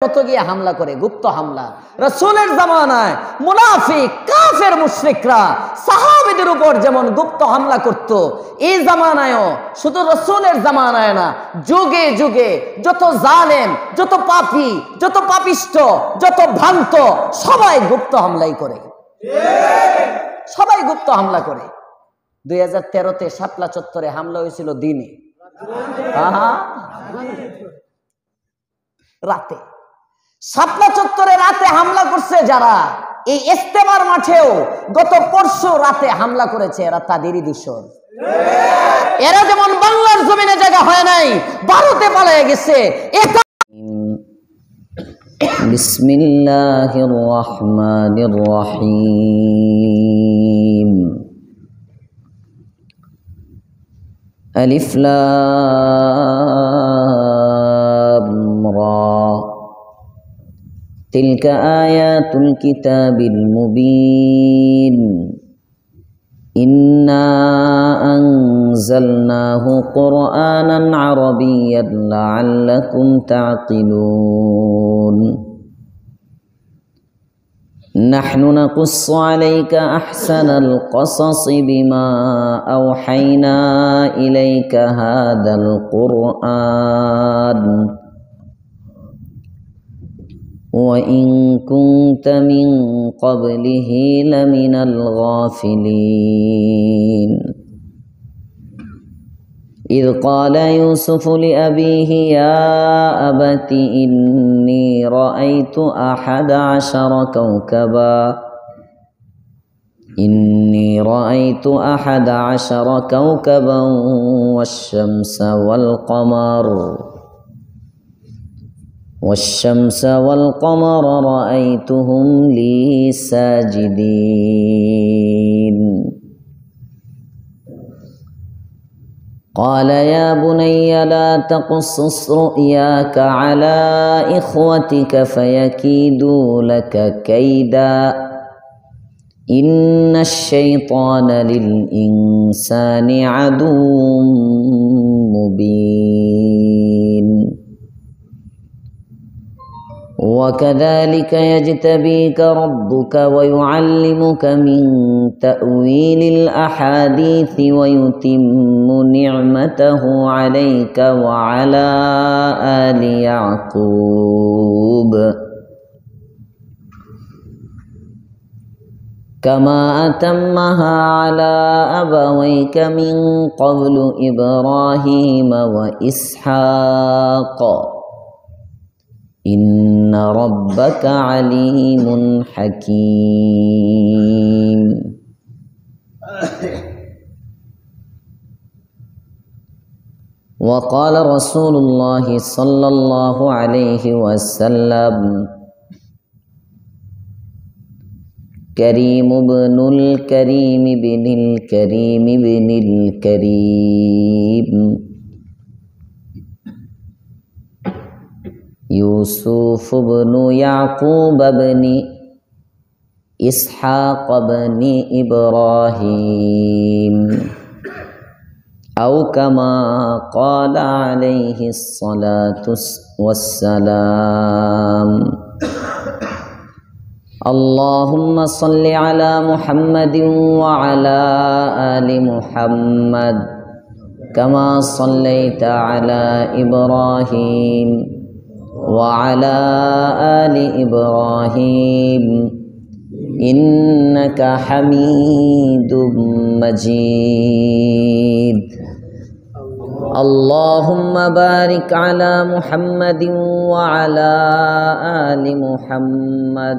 মতো গিয়ে হামলা করে, গুপ্ত হামলা। রাসূলের জামানায় মুনাফিক কাফের মুশরিকরা সাহাবীদের উপর যেমন গুপ্ত হামলা করত, এই জামানায়ও শুধু রাসূলের জামানায় না, যুগে যুগে যত জালেম, যত পাপী, যত পাপিষ্ঠ, যত ভ্রান্ত, সবাই গুপ্ত হামলাই করে, সবাই গুপ্ত হামলা করে। 2013-তে শাপলা চত্বরে হামলা হয়েছিল দিনে, রাতে। শাপলা চত্বরে রাতে হামলা করছে যারা, এই ইস্তেমার মাঠেও গত পরশু রাতে হামলা করেছে, এরা তাদেরই দূষণ। এরা যেমন বাংলার জমিনে জায়গা হয় নাই, ভারতে পালিয়ে গেছে। বিসমিল্লাহির রহমানির রহিম। আলিফ লাম রা তিলকা আয়াতুল কিতাবিল মুবিন ইন্না আনজালনাহু কুরআনান আরাবিয়্যান লাআল্লাকুম তা'কিলুন। নাহনু নাকুসসু আলাইকা আহসানাল কসাসি বিমা আওহাইনা ইলাইকা হাদাল কুরআন وإن كنت من قبله لمن الغافلين إذ قال يوسف لأبيه يا أبت إني رأيت 11 كوكبا والشمس والقمر رأيتهم لي ساجدين قال يا بني لا تقصص رؤياك على إخوتك فيكيدوا لك كيدا إن الشيطان للإنسان عدو مبين وكذلك يجتبيك ربك ويعلمك من تأويل الأحاديث ويتم نعمته عليك وعلى آل يعقوب كما أتمها على أبويك من قبل إبراهيم وإسحاق إن ربك عليم حكيم وقال رسول الله صلى الله عليه وسلم كريم ابن الكريم بن الكريم بن الكريم يوسف بن يعقوب بن إسحاق بن إبراهيم أو كما قال عليه الصلاة والسلام اللهم صل على محمد وعلى آل محمد كما صليت على إبراهيم وعلى آل إبراهيم إنك حميد مجيد اللهم بارك على محمد وعلى آل محمد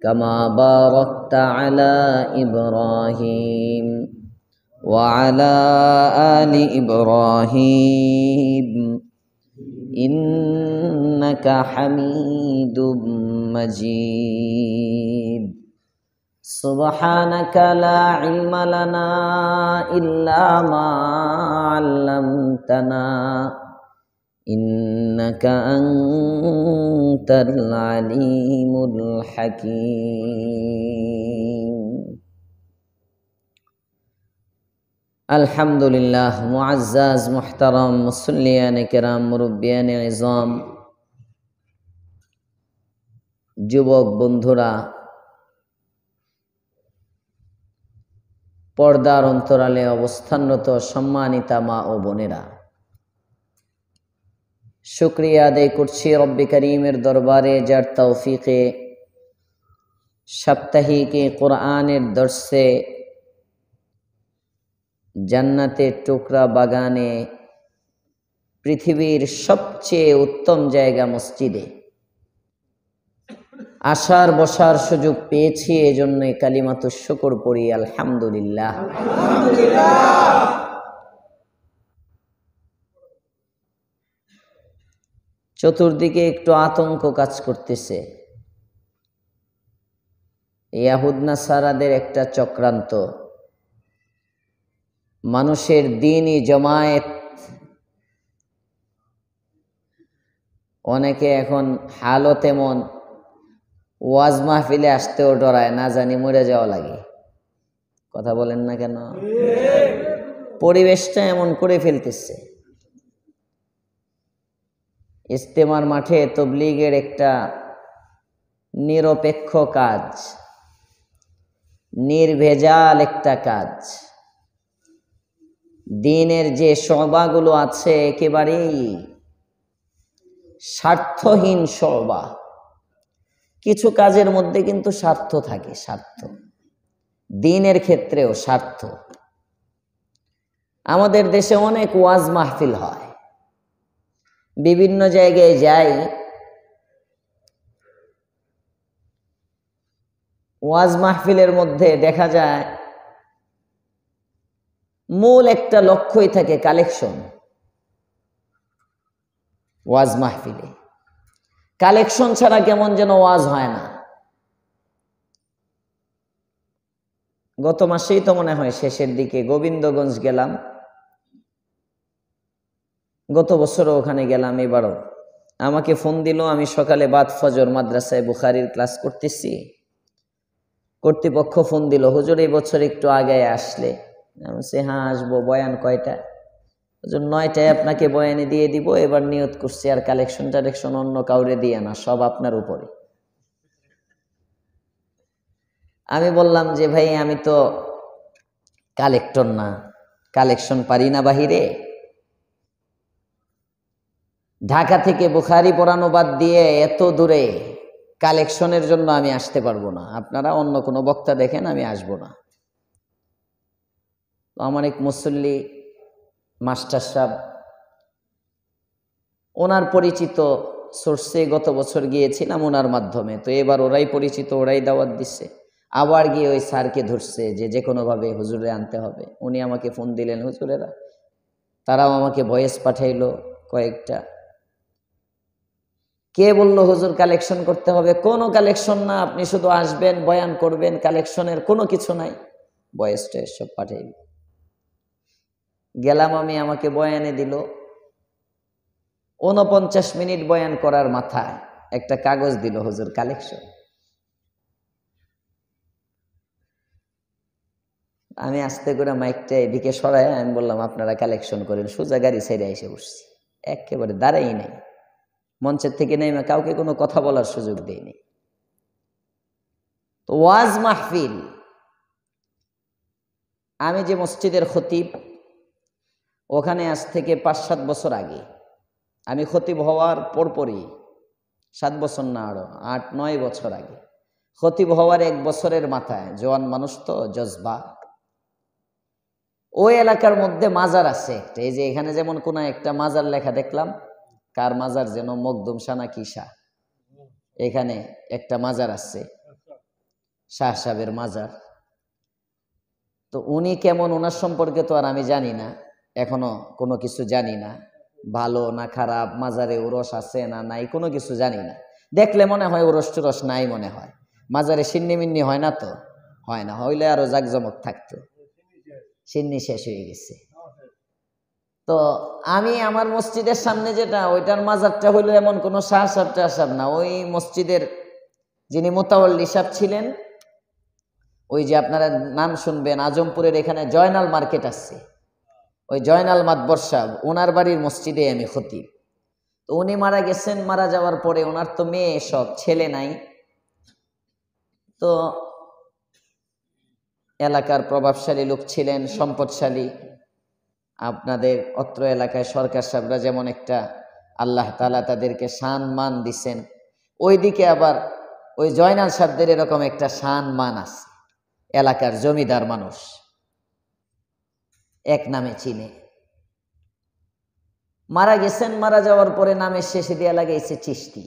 كما باركت على إبراهيم وعلى آل إبراهيم إنك حميد مجيد سبحانك لا علم لنا إلا ما علمتنا إنك أنت العليم الحكيم আলহামদুলিল্লাহ। মুআজ্জাজ মুহতারাম মুসল্লিয়ান কিরাম মুরব্বিয়ান ইজাম, যুবক বন্ধুরা, পর্দার অন্তরালে অবস্থানরত সম্মানিতা মা ও বোনেরা, শুকরিয়া আদায় করছি রব্বে করিমের দরবারে, যার তৌফিকে সাপ্তাহিক কোরআনের দর্শে জান্নাতের টুকরা বাগানে, পৃথিবীর সবচেয়ে উত্তম জায়গা মসজিদে আসার বসার সুযোগ পেয়েছি। এজন্য কালিমাতুশ শুকর পড়ি আলহামদুলিল্লাহ। চতুর্দিকে একটু আতঙ্ক কাজ করতেছে। ইয়াহুদ নাসারাদের একটা চক্রান্ত, মানুষের দ্বীনি জমায়েত। অনেকে এখন হালও তেমন, ওয়াজ মাহফিলে আসতেও ডরায়, না জানি মরে যাওয়া লাগে। কথা বলেন না কেন? পরিবেশটা এমন করে ফেলতেছে। ইজতেমার মাঠে তবলিগের একটা নিরপেক্ষ কাজ, নির্ভেজাল একটা কাজ। দ্বীনের যে শোবাগুলো আছে একেবারেই স্বার্থহীন শোবা। কিছু কাজের মধ্যে কিন্তু স্বার্থ থাকে, স্বার্থ। দ্বীনের ক্ষেত্রেও স্বার্থ। আমাদের দেশে অনেক ওয়াজ মাহফিল হয়, বিভিন্ন জায়গায় যাই, ওয়াজ মাহফিলের মধ্যে দেখা যায় মূল একটা লক্ষ্যই থাকে কালেকশন। ওয়াজ মাহফিলে কালেকশন ছাড়া কেমন যেন ওয়াজ হয় না। গত মাসেই তো মনে হয় শেষের দিকে গোবিন্দগঞ্জ গেলাম, গত বছরও ওখানে গেলাম, এবারও আমাকে ফোন দিল। আমি সকালে বাদ ফজর মাদ্রাসায় বুখারীর ক্লাস করতেছি, কর্তৃপক্ষ ফোন দিল, হুজুর এই বছর একটু আগে আসলে। আমি বলছি হ্যাঁ আসবো। বয়ান কয়টা? হুজুর 9টায় আপনাকে বয়ানে দিয়ে দিব। এবার নিয়ত করছি আর কালেকশন টালেকশন অন্য কাউরে দিয়ে না, সব আপনার উপরে। আমি বললাম যে ভাই আমি তো কালেক্টর না, কালেকশন পারি না বাহিরে। ঢাকা থেকে বুখারী পড়ানো বাদ দিয়ে এত দূরে কালেকশনের জন্য আমি আসতে পারবো না। আপনারা অন্য কোনো বক্তা দেখেন, আমি আসবো না। তো আমার এক মুসল্লি মাস্টার সাহেব, ওনার পরিচিত সোর্সে গত বছর গিয়েছিলাম ওনার মাধ্যমে, তো এবার ওরাই পরিচিত, ওরাই দাওয়াত দিচ্ছে। আবার গিয়ে ওই স্যারকে ধরছে যে কোনোভাবে হুজুরে আনতে হবে। উনি আমাকে ফোন দিলেন হুজুরেরা, তারাও আমাকে ভয়েস পাঠাইলো কয়েকটা। কে বলল হুজুর কালেকশন করতে হবে? কোনো কালেকশন না, আপনি শুধু আসবেন, বয়ান করবেন, কালেকশনের কোনো কিছু নাই। ভয়েসটা সব পাঠাইল। গেলাম আমি, আমাকে বয়ানে দিল। 49 মিনিট বয়ান করার মাথায় একটা কাগজ দিল, হুজুর কালেকশন। আমি আস্তে করে মাইকটা এদিকে সরাই, আমি বললাম আপনারা কালেকশন করেন। সোজা গাড়ি ছেড়ে এসে বসছি, একেবারে দাঁড়াই নাই। মঞ্চের থেকে নেমে কাউকে কোনো কথা বলার সুযোগ দেয়নি। তো ওয়াজ মাহফিল, আমি যে মসজিদের খতিব, ওখানে আজ থেকে 5-7 বছর আগে, আমি খতিব হওয়ার পরপরই, 7 বছর না আরো 8-9 বছর আগে, খতিব হওয়ার 1 বছরের মাথায়, জওয়ান মানুষ তো, জজবা, ওই এলাকার মধ্যে মাজার আছে একটা। এই যে এখানে যেমন কোন একটা মাজার লেখা দেখলাম, কার মাজার যেন, মকদুম শাহ কি শাহ, এখানে একটা মাজার আছে, শাহ সাহেবের মাজার। তো উনি কেমন, ওনার সম্পর্কে তো আর আমি জানি না, এখনো কোনো কিছু জানি না, ভালো না খারাপ, মাজারে উরস আছে না নাই, কোনো কিছু জানি না। দেখলে মনে হয় উরস টুরস নাই মনে হয়। মাজারে সিন্নি মিন্নি হয় না তো? হয় না, হইলে আরো জাকজমক থাকতো। সিন্নি শেষ হয়ে গেছে। তো আমি আমার মসজিদের সামনে যেটা, ওইটার মাজারটা হইলো এমন কোনো শাহ সাহেব টাহ সাহেব না। ওই মসজিদের যিনি মোতাওয়াল্লি সাহেব ছিলেন, ওই যে আপনারা নাম শুনবেন, আজমপুরের এখানে জয়নাল মার্কেট আছে, ওই জয়নাল মাতবর সাহেব, ওনার বাড়ির মসজিদে আমি খতিব। তো উনি মারা গেছেন। মারা যাওয়ার পরে ওনার তো মেয়ে সব, ছেলে নাই। তো এলাকার প্রভাবশালী লোক ছিলেন, সম্পদশালী। আপনাদের অত্র এলাকায় সরকার সাহেবরা যেমন একটা আল্লাহ তাআলা তাদেরকে শান মান দিছেন, ওইদিকে আবার ওই জয়নাল সাহেবদের এরকম একটা শান মান আছে। এলাকার জমিদার মানুষ, এক নামে চিনে। মারা গেছেন, মারা যাওয়ার পরে নামের শেষে দিয়ে লাগাইছে চিশতি।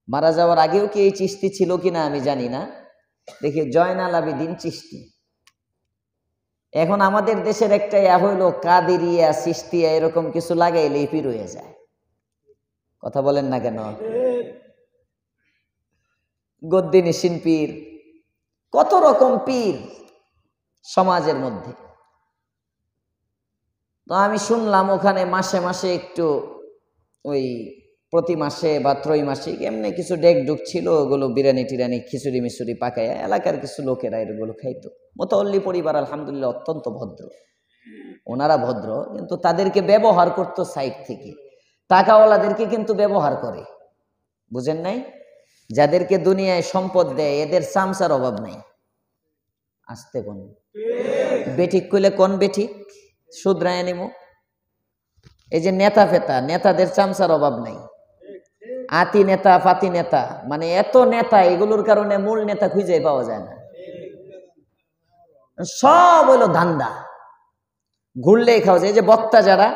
মারা যাওয়ার আগেও কি এই চিশতি ছিল কিনা আমি জানি না, দেখি জয়নাল আবেদিন চিশতি। এখন আমাদের দেশের একটা হইল কাদেরিয়া, চিশতিয়া, এরকম কিছু লাগাইলেই পীর হয়ে যায়। কথা বলেন না কেন? গদ্দি নিশিন পীর, কত রকম পীর সমাজের মধ্যে। তো আমি শুনলাম ওখানে মাসে মাসে একটু ওই প্রতি মাসে বা ত্রৈমাসিক এমনি কিছু ডেক ডুক ছিল, ওগুলো বিরিয়ানি টিরানি খিচুড়ি মিচুড়ি পাকাইয়া এলাকার কিছু লোকেরা এগুলো খাইতো। মোতাল্লি পরিবার আলহামদুলিল্লাহ অত্যন্ত ভদ্র, ওনারা ভদ্র, কিন্তু তাদেরকে ব্যবহার করতো সাইড থেকে। টাকাওয়ালাদেরকে কিন্তু ব্যবহার করে, বুঝেন নাই? যাদেরকে দুনিয়ায় সম্পদ দেয় এদের চামচার অভাব নাই। আসতে কোন বেঠিক কইলে কোন বেঠিক শুধরায় নিব। এই যে নেতা ফেতা, নেতাদের চামচার অভাব নাই। আতি নেতা ফাতি নেতা, মানে এত নেতা, এগুলোর কারণে মূল নেতা খুঁজে পাওয়া যায় না। সব হইলো ধান্দা, ঘুরলেই খাওয়া যায়। এই যে বক্তা যারা,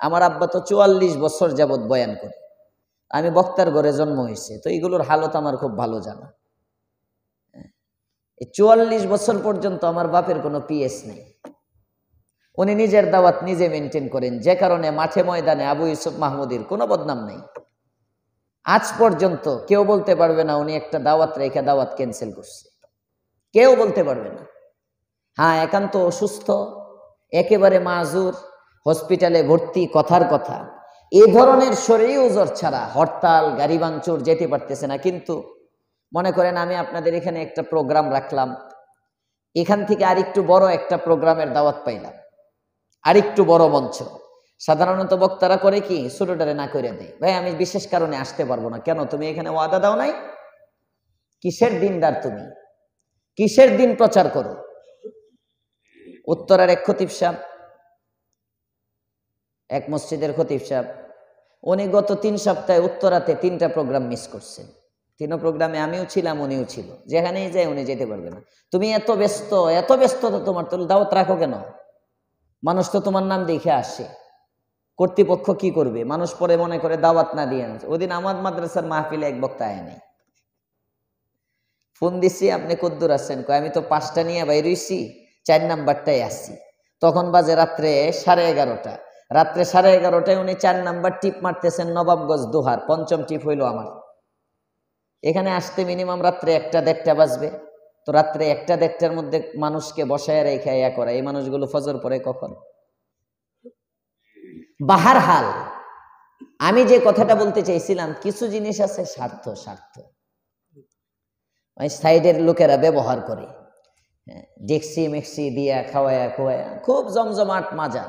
আমার আব্বা তো 44 বছর যাবৎ বয়ান করে, আমি বক্তার ঘরে জন্ম হয়েছে, তো এইগুলোর হালত আমার খুব ভালো জানা। এই 44 বছর পর্যন্ত আমার বাপের কোনো পিএস নেই। উনি নিজের দাওয়াত নিজে মেনটেন করেন, যে কারণে মাঠে ময়দানে আবু ইউসুফ মাহমুদির কোনো বদনাম নেই। আজ পর্যন্ত কেউ বলতে পারবে না উনি একটা দাওয়াত রেখে দাওয়াত ক্যান্সেল করছে, কেউ বলতে পারবে না। হ্যাঁ, একান্ত অসুস্থ, একেবারে মাজুর, হসপিটালে ভর্তি, কথার কথা। এই ধরনের শরীর ওজর ছাড়া হরতাল, গাড়ি ভাঙচুর যেতে পারতেছে না। কিন্তু মনে করেন আমি আপনাদের এখানে একটা প্রোগ্রাম রাখলাম, এখান থেকে আরেকটু বড় একটা প্রোগ্রামের দাওয়াত পাইলাম, আরেকটু বড় মঞ্চ। সাধারণত বক্তারা করে কি, ছোটটারে না করে দেয়, ভাই আমি বিশেষ কারণে আসতে পারবো না। কেন? তুমি এখানে ওয়াদা দাও নাই? কিসের দিনদার তুমি? কিসের দিন প্রচার করো? উত্তরার এক খতিব সাহেব, এক মসজিদের খতিব সাহেব, উনি গত 3 সপ্তাহে উত্তরাতে 3টা প্রোগ্রাম মিস করছেন। 3 প্রোগ্রামে আমিও ছিলাম, উনিও ছিল। যেখানেই যায় উনি যেতে পারবে না। তুমি এত ব্যস্ত, এত ব্যস্ত তো তোমার, তো দাওয়াত রাখো কেন? মানুষ তো তোমার নাম দেখে আসে, কর্তৃপক্ষ কি করবে? মানুষ পরে মনে করে দাওয়াত না দিয়ে আনছে। ওদিন আমার মাদ্রাসার মাহফিলে এক বক্তা আয় নাই, ফোন দিছি, আপনি কদ্দুর আছেন? কয় আমি তো 5টা নিয়ে বাইর হইছি, 4 নাম্বারটাই আসছি। তখন বাজে রাত্রে 11:30। রাত্রে 11:30টায় উনি 4 নাম্বার টিপ মারতেছেন নবাবগঞ্জ দোহার, 5ম টিপ হইল আমার। এখানে আসতে মিনিমাম রাত্রে 1টা-1:30 বাজবে। তো রাত্রে 1টা-1:30টার মধ্যে মানুষকে বসায় রেখে ইয়া করা, এই মানুষগুলো ফজর পরে কখন? বাহার হাল, আমি যে কথাটা বলতে চাইছিলাম, কিছু জিনিস আছে স্বার্থ, স্বার্থ সাইডের লোকেরা ব্যবহার করে, ডেক্সি মেক্সি দিয়া খাওয়ায়া খোয়ায়া খুব জমজমাট মাজা।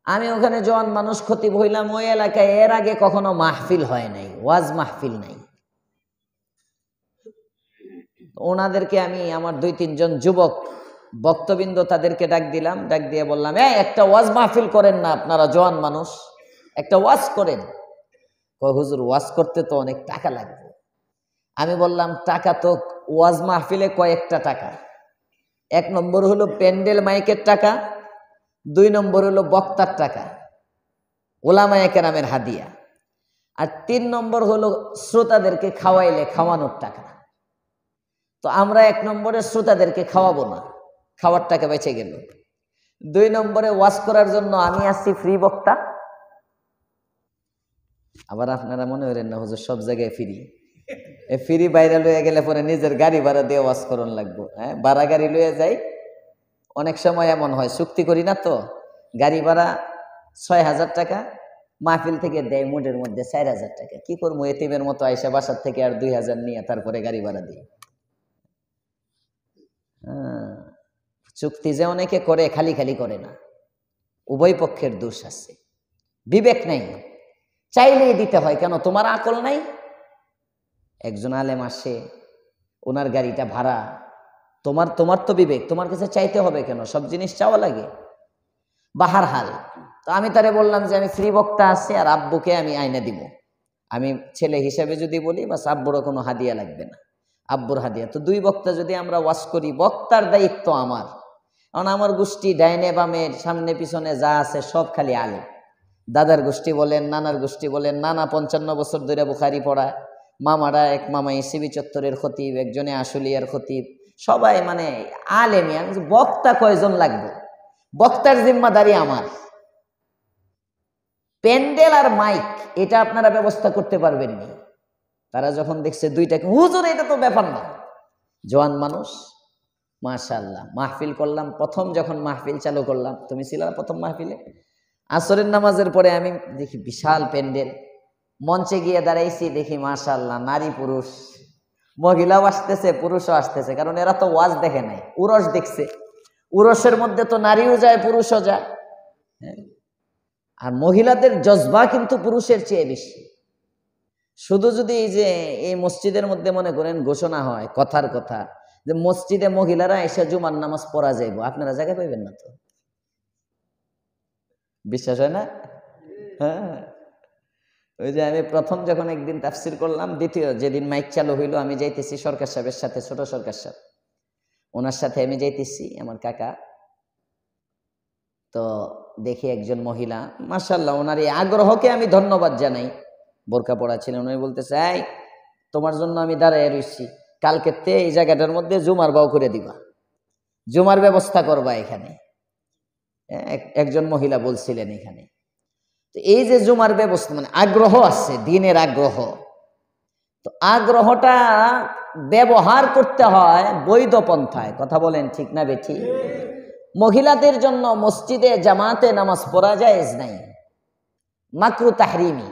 আমি ওখানে জওয়ান মানুষ খতিব হইলাম, ওই এলাকায় এর আগে কখনো মাহফিল হয় নাই, ওয়াজ মাহফিল নাই। ওনাদেরকে আমি, আমার 2-3 জন যুবক বক্তবৃন্দ, তাদেরকে ডাক দিলাম, ডাক দিয়ে বললাম, একটা ওয়াজ মাহফিল করেন না আপনারা, জওয়ান মানুষ, একটা ওয়াজ করেন। কয় হুজুর ওয়াজ করতে তো অনেক টাকা লাগবে। আমি বললাম, টাকা তো ওয়াজ মাহফিলে কয়েকটা টাকা। 1 নম্বর হলো প্যান্ডেল মাইকের টাকা, 2 নম্বর হলো বক্তার টাকা, ওলামায়ে কেরামের হাদিয়া, আর 3 নম্বর হলো শ্রোতাদেরকে খাওয়াইলে খাওয়ানোর টাকা। তো আমরা 1 নম্বরে শ্রোতাদেরকে খাওয়াবো না, খাওয়ার টাকা বেঁচে গেল। 2 নম্বরে ওয়াজ করার জন্য আমি আসছি ফ্রি বক্তা। আবার আপনারা মনে করেন না হুজুর সব জায়গায় ফ্রি, ফ্রি বাইরে লইয়া গেলে পরে নিজের গাড়ি ভাড়া দিয়ে ওয়াজ করন লাগবো। হ্যাঁ, ভাড়া গাড়ি লইয়া যাই, অনেক সময় এমন হয়, চুক্তি করি না তো, গাড়ি ভাড়া 6,000 টাকা, মাহফিল থেকে দেয় মোটের মধ্যে 4,000 টাকা। কি করবো, এতিমের মতো আইসা বাসার থেকে আর 2,000 নিয়ে তারপরে গাড়ি ভাড়া দিই। চুক্তি যে অনেকে করে, খালি খালি করে না, উভয় পক্ষের দোষ আছে, বিবেক নাই, চাইলেই দিতে হয়। কেন? তোমার আকল নাই? একজন আলেম আসে, ওনার গাড়িটা ভাড়া, তোমার তো বিবেক, তোমার কাছে চাইতে হবে কেন? সব জিনিস চাওয়া লাগে। বাহার হাল, তো আমি তারে বললাম যে আমি ফ্রি বক্তা আছি আর আব্বুকে আমি আইনা দিব। আমি ছেলে হিসেবে যদি বলি, বাস আব্বুরও কোনো হাদিয়া লাগবে না, আব্বুর হাদিয়া। তো 2 বক্তা যদি আমরা ওয়াজ করি, বক্তার দায়িত্ব আমার। কারণ আমার গোষ্ঠী ডাইনে বামের সামনে পিছনে যা আছে সব খালি আলেম। দাদার গোষ্ঠী বলেন, নানার গোষ্ঠী বলেন, নানা 55 বছর ধরে বুখারি পড়া, মামারা, এক মামা ইসিবি চত্বরের খতিব, একজনে আশুলিয়ার খতিব, সবাই মানে আলেমী। আমি বক্তা কয়জন লাগবে? বক্তার জিম্মাদারি আমার। প্যান্ডেল আর মাইক এটা আপনারা ব্যবস্থা করতে পারবেন না। তারা যখন দেখছে 2টাকে, হুজুর এটা তো ব্যাপার না, জওয়ান মানুষ, মাশাআল্লাহ। মাহফিল করলাম, প্রথম যখন মাহফিল চালু করলাম, তুমি ছিল প্রথম মাহফিলে, আসরের নামাজের পরে আমি দেখি বিশাল প্যান্ডেল, মঞ্চে গিয়ে দাঁড়াইছি, দেখি মাশাআল্লাহ নারী পুরুষ, মহিলাও আসতেছে পুরুষও আসতেছে, কারণ এরা তো ওয়াজ দেখে নাই, উরস দেখছে। উরসের মধ্যে তো নারীও যায় পুরুষও যায়, আর মহিলাদের জজবা কিন্তু পুরুষের চেয়ে বেশি। শুধু যদি এই যে এই মসজিদের মধ্যে মনে করেন ঘোষণা হয় কথার কথা যে মসজিদে মহিলারা এসে জুমার নামাজ পড়া যাইব, আপনারা জায়গা পাইবেন না তো, বিশ্বাস হয় না? হ্যাঁ, ওই যে আমি প্রথম যখন একদিন তাফসির করলাম, দ্বিতীয় যেদিন মাইক চালু হইলো, আমি যাইতেছি সরকার সাহেবের সাথে, ছোট সরকার সাহেব, ওনার সাথে আমি যাইতেছি, আমার কাকা। তো দেখি একজন মহিলা, মাশাআল্লাহ, ওনার এই আগ্রহকে আমি ধন্যবাদ জানাই। বোরকা পড়া ছিলেন, উনি বলতেছে, এই তোমার জন্য আমি দাঁড়ায় রইছি, কালকে এই জায়গাটার মধ্যে জুমার বাউ করে দিবা, জুমার ব্যবস্থা করবা এখানে। একজন মহিলা বলছিলেন এখানে। তো এই যে জুমার ব্যবস্থা, মানে আগ্রহ আছে, দিনের আগ্রহ। তো আগ্রহটা ব্যবহার করতে হয় বৈধ পন্থায়। কথা বলেন ঠিক না বেঠি? মহিলাদের জন্য মসজিদে জামাতে নামাজ পড়া জায়েজ নাই, মাকরু তাহরিমি।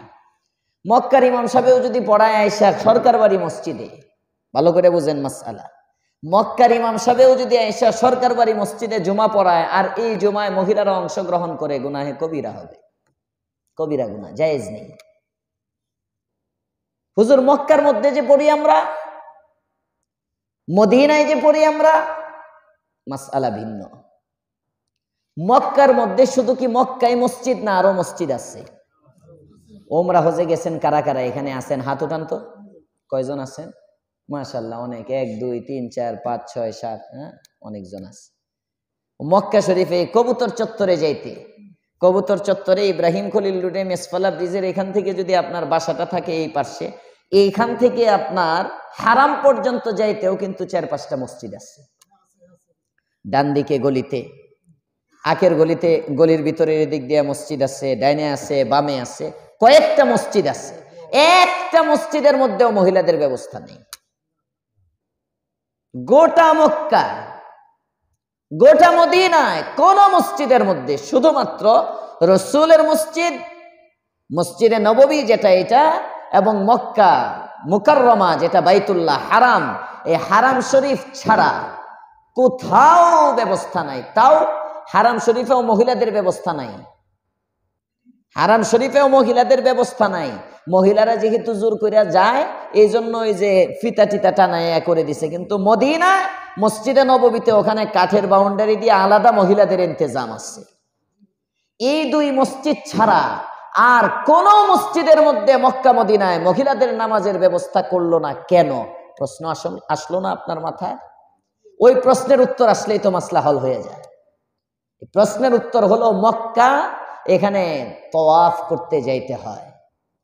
মক্কার ইমাম সাহেবও যদি পড়ায় আয়েশা সরকার বাড়ি মসজিদে, ভালো করে বুঝেন মাসআলা, মক্কার ইমাম সাহেবও যদি আয়েশা সরকার বাড়ি মসজিদে জুমা পড়ায়, আর এই জুমায় মহিলারা অংশগ্রহণ করে, গুনাহে কবিরা হবে, কবিরা গুনাহ, জায়েজ নেই। হুজুর মক্কার মধ্যে যে পড়ি আমরা, মদিনায় যে পড়ি আমরা, মাসআলা ভিন্ন। মক্কার মধ্যে শুধু কি মক্কায় মসজিদ না, আরো মসজিদ আছে। ওমরা হজে গেছেন কারা কারা এখানে আছেন? হাত উঠান তো, কয়জন আছেন? মাশাআল্লাহ অনেক, 1 2 3 4 5 6 7, হ্যাঁ অনেকজন আছে। মক্কা শরীফে কবুতর চত্বরে যাইতে, কবুতর চত্বরে ইব্রাহিম খলিল রোডে মেসফালা ব্রিজের এখান থেকে যদি আপনার বাসাটা থাকে এই পাশে, এইখান থেকে আপনার হারাম পর্যন্ত যাইতেও কিন্তু 4-5টা মসজিদ আছে। ডান দিকে গলিতে, আখের গলিতে, গলির ভিতরের দিক দিয়ে মসজিদ আছে, ডাইনে আছে, বামে আছে, কয়েকটা মসজিদ আছে। একটা মসজিদের মধ্যেও মহিলাদের ব্যবস্থা নেই। গোটা মক্কা, গোটা মদিনায় কোন মসজিদের মধ্যে, শুধুমাত্র রসুলের মসজিদ, মসজিদে নববী যেটা এটা, এবং মক্কা মুকাররমা যেটা বাইতুল্লাহ হারাম, এই হারাম শরীফ ছাড়া কোথাও ব্যবস্থা নাই। তাও হারাম শরীফেও মহিলাদের ব্যবস্থা নাই, হারাম শরীফেও মহিলাদের ব্যবস্থা নাই। মহিলারা যেহেতু জোর করিয়া যায়, এই জন্য ওই যে ফিতা টিতা টানাইয়া করে দিছে, কিন্তু মদিনা মসজিদে নববীতে ওখানে কাঠের বাউন্ডারি দিয়ে আলাদা মহিলাদের ইন্তজাম আছে। এই 2 মসজিদ ছাড়া আর কোন মসজিদের মধ্যে মক্কা মদিনায় মহিলাদের নামাজের ব্যবস্থা করলো না কেন? প্রশ্ন আসলো না আপনার মাথায়? ওই প্রশ্নের উত্তর আসলেই তো মাসলা হল হয়ে যায়। প্রশ্নের উত্তর হলো, মক্কা এখানে তওয়াফ করতে যাইতে হয়,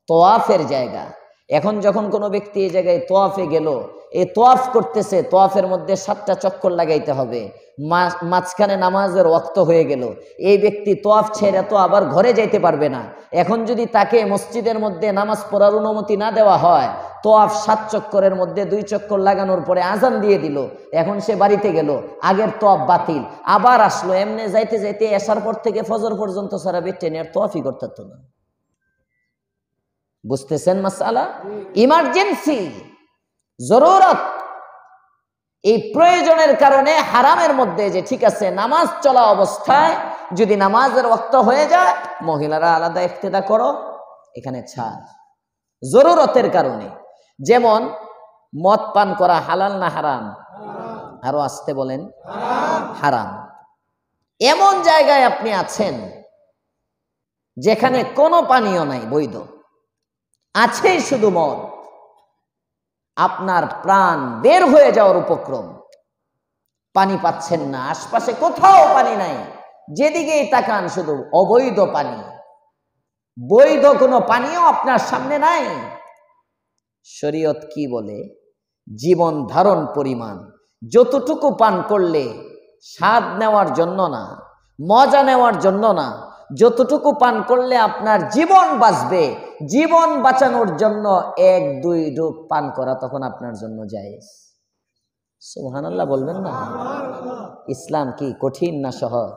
তওয়াফের জায়গা। এখন যখন কোনো ব্যক্তি এই জায়গায় তওয়াফে গেল, এই তওয়াফ করতেছে, তওয়াফের মধ্যে 7টা চক্কর লাগাইতে হবে, মাঝখানে নামাজের ওয়াক্ত হয়ে গেল, এই ব্যক্তি তওয়াফ ছেড়ে তো আবার ঘরে যাইতে পারবে না। এখন যদি তাকে মসজিদের মধ্যে নামাজ পড়ার অনুমতি না দেওয়া হয়, তওয়াফ 7 চক্করের মধ্যে 2 চক্কর লাগানোর পরে আজান দিয়ে দিল, এখন সে বাড়িতে গেল, আগের তওয়াফ বাতিল, আবার আসলো, এমনি যাইতে যাইতে এশার পর থেকে ফজর পর্যন্ত সারা বেটেনে আর তওয়াফই করতে হতো না। বুঝতেছেন মাসআলা? ইমার্জেন্সি, জরুরত, এই প্রয়োজনের কারণে হারামের মধ্যে যে ঠিক আছে নামাজ চলা অবস্থায় যদি নামাজের ওয়াক্ত হয়ে যায়, মহিলারা আলাদা ইফতেদা করো, এখানে ছাড়, জরুরতের কারণে। যেমন মদ পান করা হালাল না হারাম? আরো আসতে বলেন, হারাম। এমন জায়গায় আপনি আছেন যেখানে কোনো পানীয় নাই, বৈধ, আছেই শুধু মদ, আপনার প্রাণ বের হয়ে যাওয়ার উপক্রম, পানি পাচ্ছেন না, আশপাশে কোথাও পানি নাই, যেদিকেই তাকান শুধু অবৈধ পানি, বৈধ কোনো পানীয় আপনার সামনে নাই। শরীয়ত কি বলে? জীবন ধারণ পরিমাণ যতটুকু পান করলে, স্বাদ নেওয়ার জন্য না, মজা নেওয়ার জন্য না, যতটুকু পান করলে আপনার জীবন বাঁচবে, জীবন বাঁচানোর জন্য 1-2 ডুব পান করা তখন আপনার জন্য জায়েজ। সুবহানাল্লাহ বলবেন না? ইসলাম কি কঠিন না সহজ?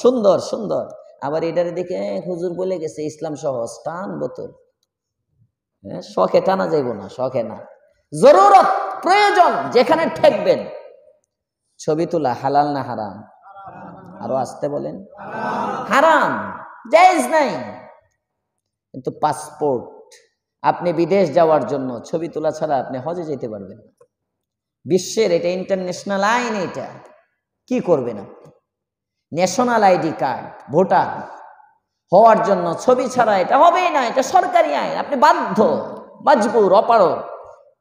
সুন্দর সুন্দর। আবার এটারে দেখে হুজুর বলে গেছে ইসলাম সহজ, টান বোতল। শখে টানা যাইব না, শখে না, জরুরত প্রয়োজন যেখানে ঠেকবেন। ছবি তোলা হালাল না হারাম? আরো আসতে বলেন, হারাম, জায়েজ নাই। কিন্তু পাসপোর্ট, আপনি বিদেশ যাওয়ার জন্য ছবি তোলা ছাড়া আপনি হজে যেতে পারবেন না। বিশ্বের এটা ইন্টারন্যাশনাল আইন, এটা কি করবেন আপনি? ন্যাশনাল আইডি কার্ড, ভোটার হওয়ার জন্য ছবি ছাড়া এটা হবেই না, এটা সরকারি আইন, আপনি বাধ্য, মজবুর, অপারগ।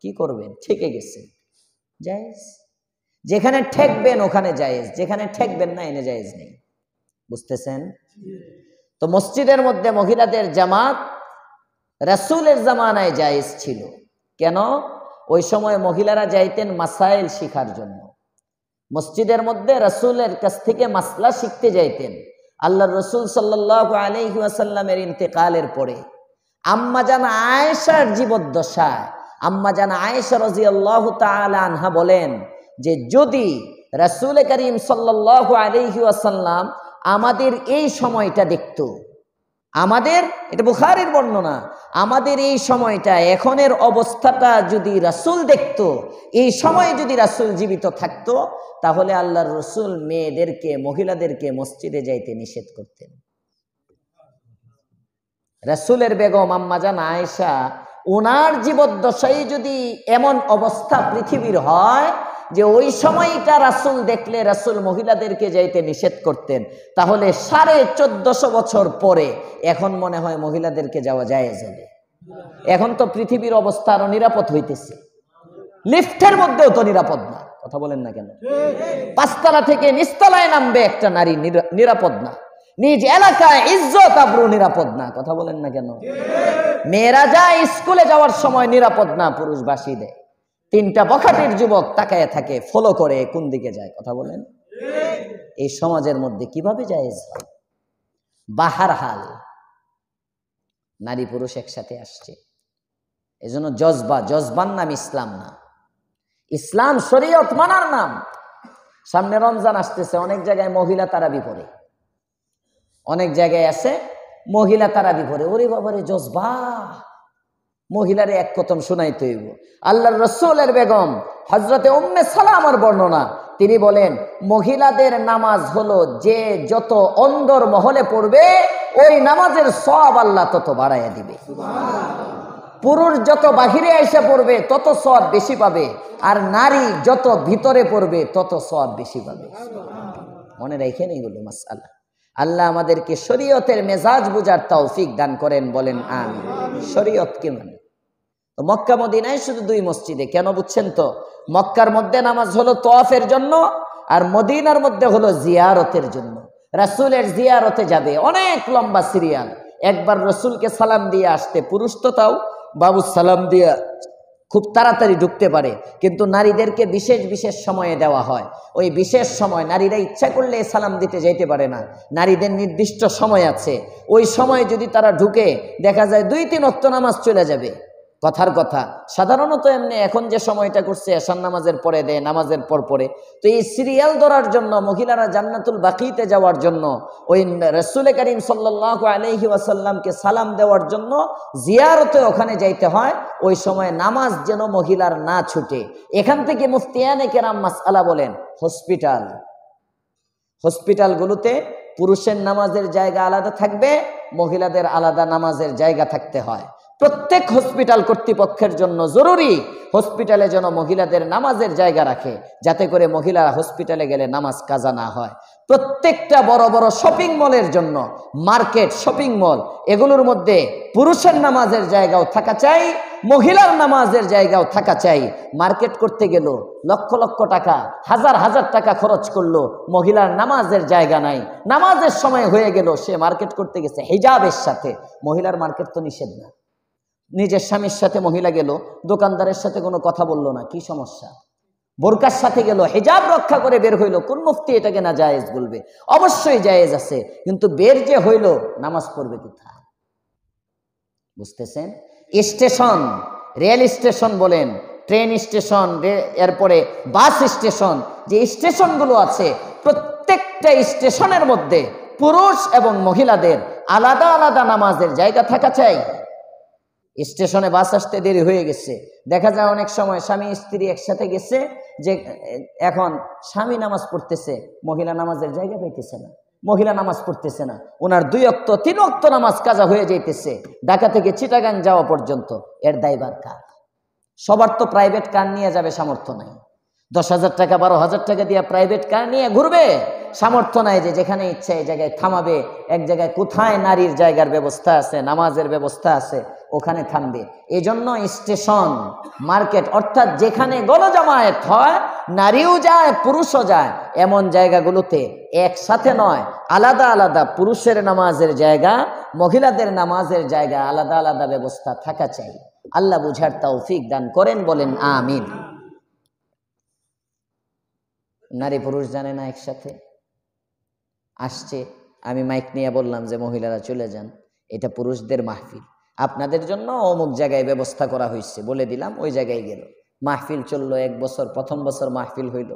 কি করবেন? ঠেকে গেছে, জায়েজ। যেখানে ঠেকবেন ওখানে জায়েজ, যেখানে ঠেকবেন না এনে জায়েজ নেই। বুঝতেছেন তো? মসজিদের মধ্যে মহিলাদের জামাত রাসূলের জামানায় জায়েজ ছিল। কেন? ওই সময় মহিলারা যাইতেন মাসাইল শিখার জন্য। মসজিদের মধ্যে রাসূলের কাছ থেকে মাসলা শিখতে যাইতেন। আল্লাহর রাসূল সাল্লাল্লাহু আলাইহি ওয়াসাল্লামের ইন্তেকালের পরে আম্মাজান আয়েশার জীবদ্দশায় আম্মাজান আয়েশা রাদিয়াল্লাহু তাআলা আনহা বলেন যে যদি রাসূল করিম সাল্লাল্লাহু আলাইহি ওয়াসাল্লাম আমাদের এই সময়টা দেখতো, আমাদের, এটা বুখারীর বর্ণনা, আমাদের এই সময়টা, এখনের অবস্থাটা যদি রাসূল দেখতো, এই সময়ে যদি রাসূল জীবিত থাকতো, তাহলে আল্লাহর রাসূল মেয়েদেরকে, মহিলাদেরকে মসজিদে যাইতে নিষেধ করতেন। রাসূলের বেগম আম্মাজান আয়েশা, ওনার জীবদ্দশায় যদি এমন অবস্থা পৃথিবীর হয় যে ওই সময়টা রাসূল দেখলে রাসূল মহিলাদেরকে যাইতে নিষেধ করতেন, তাহলে 1450 বছর পরে এখন মনে হয় মহিলাদেরকে যাওয়া জায়েজ হবে। এখন তো পৃথিবীর অবস্থা আরো নিরাপদ হইতেছে, লিফটের মধ্যেও তো নিরাপদ না, কথা বলেন না কেন? 5 তলা থেকে নিচতলায় নামবে একটা নারী, নিরাপদ না। নিজ এলাকায় ইজ্জত আবরু নিরাপদ না, কথা বলেন না কেন? মেয়েরা যায় স্কুলে যাওয়ার সময় নিরাপদ না, পুরুষ বাসি দেয়। 3টা বখাটের যুবক তাকায় থাকে, ফলো করে কোন দিকে যায়, কথা বলেন। এই সমাজের মধ্যে কিভাবে জায়েজ হয়? বাহার হাল, নারী পুরুষ একসাথে আসছে, এজন্য জজবান নাম ইসলাম না, ইসলাম শরীয়ত মানার নাম। সামনে রমজান আসতেছে, অনেক জায়গায় মহিলা তারাবি পড়ে, অনেক জায়গায় আছে মহিলা তারাবি পড়ে। ওরে বাবারে, জজবা, মহিলারে এক কতম শোনাইতে হইব। আল্লাহর রাসূলের বেগম হযরতে উম্মে সালামার বর্ণনা, তিনি বলেন মহিলাদের নামাজ হলো যে যত অন্দর মহলে পড়বে ওই নামাজের সওয়াব আল্লাহ তত বাড়াইয়া দিবে। পুরুষ যত বাহিরে এসে পড়বে তত সওয়াব বেশি পাবে, আর নারী যত ভিতরে পড়বে তত সওয়াব বেশি পাবে। মনে রাখেন এগুলো মাসআলা। আল্লাহ আমাদেরকে শরীয়তের মেজাজ বুঝার তৌফিক দান করেন, বলেন আমিন। শরীয়ত কি মানে? তো মক্কা মদিনায় শুধু 2 মসজিদে, কেন বুঝছেন তো? মক্কার মধ্যে নামাজ হলো তওয়াফের জন্য, আর মদিনার মধ্যে হলো জিয়ারতের জন্য। রাসূলের জিয়ারতে যাবে, অনেক লম্বা সিরিয়াল। একবার রাসূলকে সালাম দিয়ে আসতে, পুরুষ তো তাও বাবু সালাম দিয়ে খুব তাড়াতাড়ি ঢুকতে পারে, কিন্তু নারীদেরকে বিশেষ বিশেষ সময়ে দেওয়া হয়। ওই বিশেষ সময় নারীরা ইচ্ছা করলে সালাম দিতে যেতে পারে না, নারীদের নির্দিষ্ট সময় আছে। ওই সময়ে যদি তারা ঢুকে, দেখা যায় 2-3 ওয়াক্ত নামাজ চলে যাবে। কথার কথা, সাধারণত এমনি এখন যে সময়টা করছে এশার নামাজের পরে দেয়, নামাজের পর পরে। তো এই সিরিয়াল ধরার জন্য মহিলারা জান্নাতুল বাকিতে যাওয়ার জন্য, ওই রাসূল করিম সাল্লাল্লাহু আলাইহি ওয়াসাল্লামকে সালাম দেওয়ার জন্য জিয়ারতে ওখানে যাইতে হয়। ওই সময় নামাজ যেন মহিলার না ছুটে। এখান থেকে মুফতিয়ানে কেরাম মাসআলা বলেন, হসপিটালগুলোতে পুরুষের নামাজের জায়গা আলাদা থাকবে, মহিলাদের আলাদা নামাজের জায়গা থাকতে হয়। প্রত্যেক হসপিটাল কর্তৃপক্ষের জন্য জরুরি হসপিটালে যেন মহিলাদের নামাজের জায়গা রাখে, যাতে করে মহিলারা হসপিটালে গেলে নামাজ কাজা না হয়। প্রত্যেকটা বড় বড় শপিং মলের জন্য, মার্কেট, শপিং মল, এগুলোর মধ্যে পুরুষের নামাজের জায়গাও থাকা চাই, মহিলার নামাজের জায়গাও থাকা চাই। মার্কেট করতে গেল লক্ষ লক্ষ টাকা, হাজার হাজার টাকা খরচ করলো, মহিলার নামাজের জায়গা নাই, নামাজের সময় হয়ে গেল, সে মার্কেট করতে গেছে হিজাবের সাথে। মহিলার মার্কেট তো নিষেধ না। নিজের স্বামীর সাথে মহিলা গেল, দোকানদারের সাথে কোনো কথা বললো না, কি সমস্যা? বোরকার সাথে গেল, হিজাব রক্ষা করে বের হইলো, কোন মুফতি এটাকে না জায়েজ বলবে? অবশ্যই জায়েজ আছে, কিন্তু বের যে হইল, নামাজ পড়বে কোথায়? বুঝতেছেন? স্টেশন, রেল স্টেশন বলেন, ট্রেন স্টেশন, এরপরে বাস স্টেশন, যে স্টেশনগুলো আছে, প্রত্যেকটা স্টেশনের মধ্যে পুরুষ এবং মহিলাদের আলাদা আলাদা নামাজের জায়গা থাকা চাই। স্টেশনে বাস আসতে দেরি হয়ে গেছে, দেখা যায় অনেক সময় স্বামী স্ত্রী একসাথে গেছে, যে এখন স্বামী নামাজ পড়তেছে, মহিলা নামাজের জায়গা পাইতেছে না, মহিলা নামাজ পড়তেছে না, ওনার 2 ওয়াক্ত 3 ওয়াক্ত নামাজ কাজা হয়ে যাইতেছে, ঢাকা থেকে চিটাগাং যাওয়া পর্যন্ত। এর দায়ভার কার? সবার তো প্রাইভেট কার নিয়ে যাবে সামর্থ্য নাই। 10,000 টাকা 12,000 টাকা দিয়ে প্রাইভেট কার নিয়ে ঘুরবে, সামর্থ্য নাই যে যেখানে ইচ্ছে এই জায়গায় থামাবে, এক জায়গায় কোথায় নারীর জায়গার ব্যবস্থা আছে, নামাজের ব্যবস্থা আছে, ওখানে থামবে। এই জন্য স্টেশন, মার্কেট, অর্থাৎ যেখানে গণজামায়াত হয়, নারীও যায় পুরুষও যায়, এমন জায়গাগুলোতে একসাথে নয়, আলাদা আলাদা পুরুষের নামাজের জায়গা, মহিলাদের নামাজের জায়গা, আলাদা আলাদা ব্যবস্থা থাকা চাই। আল্লাহ বুঝার তৌফিক দান করেন, বলেন আমিন। নারী পুরুষ জানে না একসাথে আসছে, আমি মাইক নিয়ে বললাম যে মহিলারা চলে যান, এটা পুরুষদের মাহফিল, আপনাদের জন্য অমুক জায়গায় ব্যবস্থা করা হয়েছে, বলে দিলাম, ওই জায়গায় গেল। মাহফিল চললো 1 বছর, প্রথম বছর মাহফিল হইল,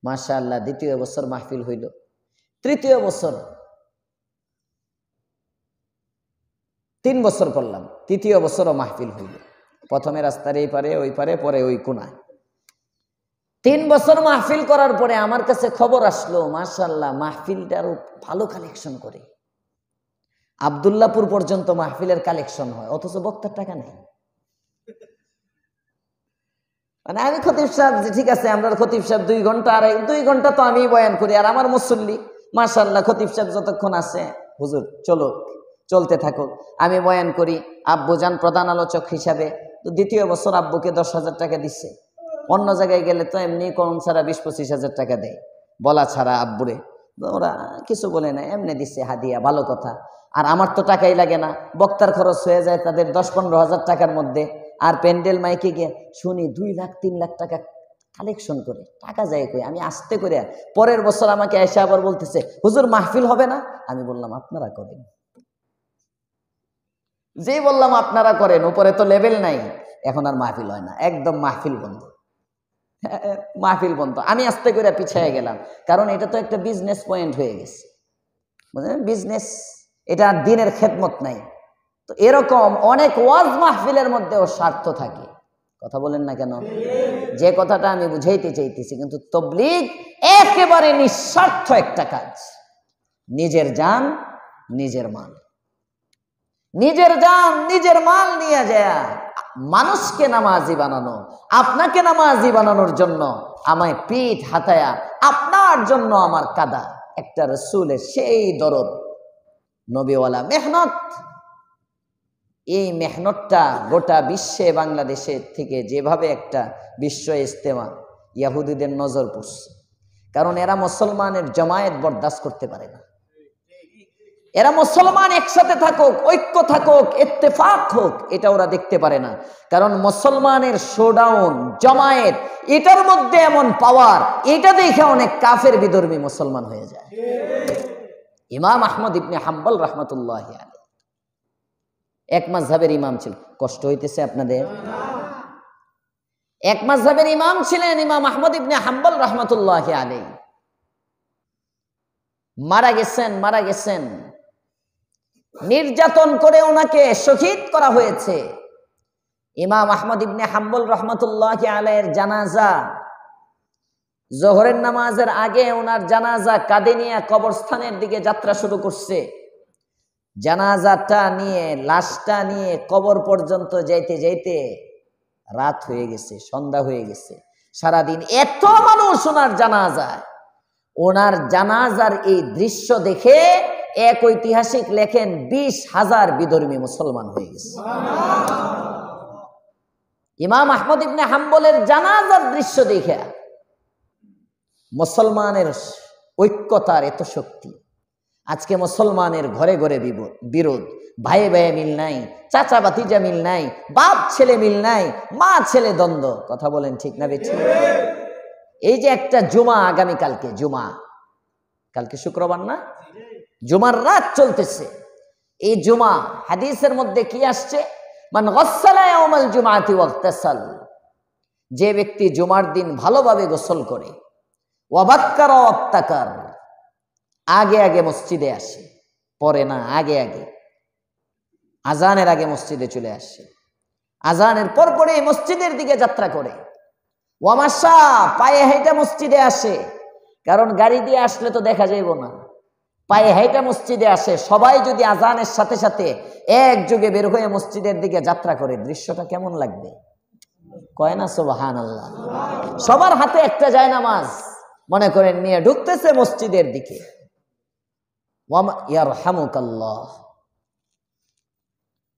মাশাআল্লাহ, দ্বিতীয় বছর মাহফিল হইল, তৃতীয় বছর 3 বছর করলাম, তৃতীয় বছরও মাহফিল হইল। প্রথমে রাস্তার এই পারে ওই পারে, পরে ওই কোনায়। 3 বছর মাহফিল করার পরে আমার কাছে খবর আসলো, মাশাআল্লাহ, মাহফিলটারও ভালো কালেকশন করে, আব্দুল্লাহপুর পর্যন্ত মাহফিলের কালেকশন হয়, অথচ বক্তার টাকা নেই। মানে আমি খতিব সাহেব, যে ঠিক আছে আমরা খতিব সাহেব 2 ঘন্টা, আর 2 ঘন্টা তো আমি বয়ান করি, আর আমার মুসল্লি মাশাআল্লাহ, খতিব সাহেব যতক্ষণ আছে, হুজুর চলো, চলতে থাকুক, আমি বয়ান করি, আব্বু যান প্রধান আলোচক হিসাবে। তো দ্বিতীয় বছর আব্বুকে 10,000 টাকা দিচ্ছে, অন্য জায়গায় গেলে তো এমনি কম ছাড়া 20-25 হাজার টাকা দেয়, বলা ছাড়া আব্বুরে, ওরা কিছু বলে না, এমনি দিচ্ছে হাদিয়া, ভালো কথা। আর আমার তো টাকাই লাগে না, বক্তার খরচ হয়ে যায় তাদের 10-15 হাজার টাকার মধ্যে, আর প্যান্ডেল মাইকে গিয়ে শুনি 2 লাখ 3 লাখ টাকা কালেকশন করে, টাকা যায় কই? আমি আসতে করে, পরের বছর আমাকে এসে আবার বলতেছে, হুজুর মাহফিল হবে না? আমি বললাম আপনারা করেন। যেই বললাম আপনারা করেন, উপরে তো লেভেল নাই, এখন আর মাহফিল হয় না, একদম মাহফিল বন্ধ, মাহফিল বন্ধ। আমি আস্তে করে পিছিয়ে গেলাম, কারণ এটা তো একটা বিজনেস পয়েন্ট হয়ে গেছে, বুঝলেন? বিজনেস, এটা দিনের খেদমত নাই। তো এরকম অনেক ওয়াজ মাহফিলের মধ্যেও স্বার্থ থাকে, কথা বলেন না কেন? যে কথাটা আমি বুঝাইতে চাইতেছি, কিন্তু তাবলীগ একেবারে নিঃস্বার্থ একটা কাজ। নিজের জান নিজের মাল, নিজের জান নিজের মাল নিয়ে যায় মানুষকে নামাজি বানানো, আপনাকে নামাজি বানানোর জন্য আমায় পিঠ হাতায়া, আপনার জন্য আমার কাদা, একটা রাসূলের সেই দরদ, নবীওয়ালা মেহনত। এই মেহনতটা গোটা বিশ্বে, বাংলাদেশের থেকে যেভাবে একটা বিশ্ব ইজতেমা, ইহুদিদের নজর পড়ছে, কারণ এরা মুসলমানের জমায়েত বরদাস্ত করতে পারে না। এরা মুসলমান একসাথে থাকুক, ঐক্য থাকুক, ইত্তেফাক হোক, এটা ওরা দেখতে পারে না। কারণ মুসলমানের শোডাউন, জমায়েত, এটার মধ্যে এমন পাওয়ার, এটা দেখে অনেক কাফের বিধর্মী মুসলমান হয়ে যায়। ইমাম আহমদ ইবনে হাম্বল রাহমাতুল্লাহি আলাইহি এক মাযহাবের ইমাম ছিলেন। কষ্ট হইতেছে আপনাদের? এক মাযহাবের ইমাম ছিলেন ইমাম আহমদ ইবনে হাম্বল রাহমাতুল্লাহি আলাইহি। মারা গেছেন, নির্যাতন করে ওনাকে শহীদ করা হয়েছে। ইমাম আহমদ ইবনে হাম্বল রাহমাতুল্লাহি আলাইহির জানাজা, জোহরের নামাজের আগে ওনার জানাজা কাঁধে নিয়ে কবরস্থানের দিকে যাত্রা শুরু করছে। জানাজাটা নিয়ে, লাশটা নিয়ে কবর পর্যন্ত যাইতে যাইতে রাত হয়ে গেছে, সন্ধ্যা হয়ে গেছে। সারাদিন এত মানুষ ওনার জানাজায়, ওনার জানাজার এই দৃশ্য দেখে এক ঐতিহাসিক লেখেন 20,000 বিধর্মী মুসলমান হয়ে গেছে। ইমাম আহমদ ইবনে হাম্বলের জানাজার দৃশ্য দেখে মুসলমানের ঐক্যতার এত শক্তি। আজকে মুসলমানের ঘরে ঘরে বিরোধ, ভাইয়ে ভাইয়ে মিল নাই, চাচা ভাতিজা মিল নাই, বাপ ছেলে মিল নাই, মা ছেলে দ্বন্দ্ব। কথা বলেন ঠিক না বেঠিক? এই যে একটা জুমা, আগামীকালকে জুমা, কালকে শুক্রবার না, জুমার রাত চলতেছে। এই জুমা হাদিসের মধ্যে কি আসছে? মান গসসালা ইয়াউমাল জুমআতি ওয়াগতাসাল, যে ব্যক্তি জুমার দিন ভালোভাবে গোসল করে, ওয়াবাক্কারা ওয়াবতাকার, আগে আগে মসজিদে আসে, পরে না, আগে আগে, আজানের আগে মসজিদে চলে আসে, আজানের পর পরে মসজিদের দিকে যাত্রা করে, ওয়ামাশা, পায়ে হেঁটে মসজিদে আসে, কারণ গাড়ি দিয়ে আসলে তো দেখা যাইব না, পায়ে হেঁটে মসজিদে আসে। সবাই যদি আজানের সাথে সাথে একযোগে বের হয়ে মসজিদের দিকে যাত্রা করে, দৃশ্যটা কেমন লাগবে? কয় না সুবহানাল্লাহ। সবার হাতে একটা জায়নামাজ মনে করেন নিয়ে ঢুকতেছে মসজিদের দিকে। ইয়ারহামুকাল্লাহ।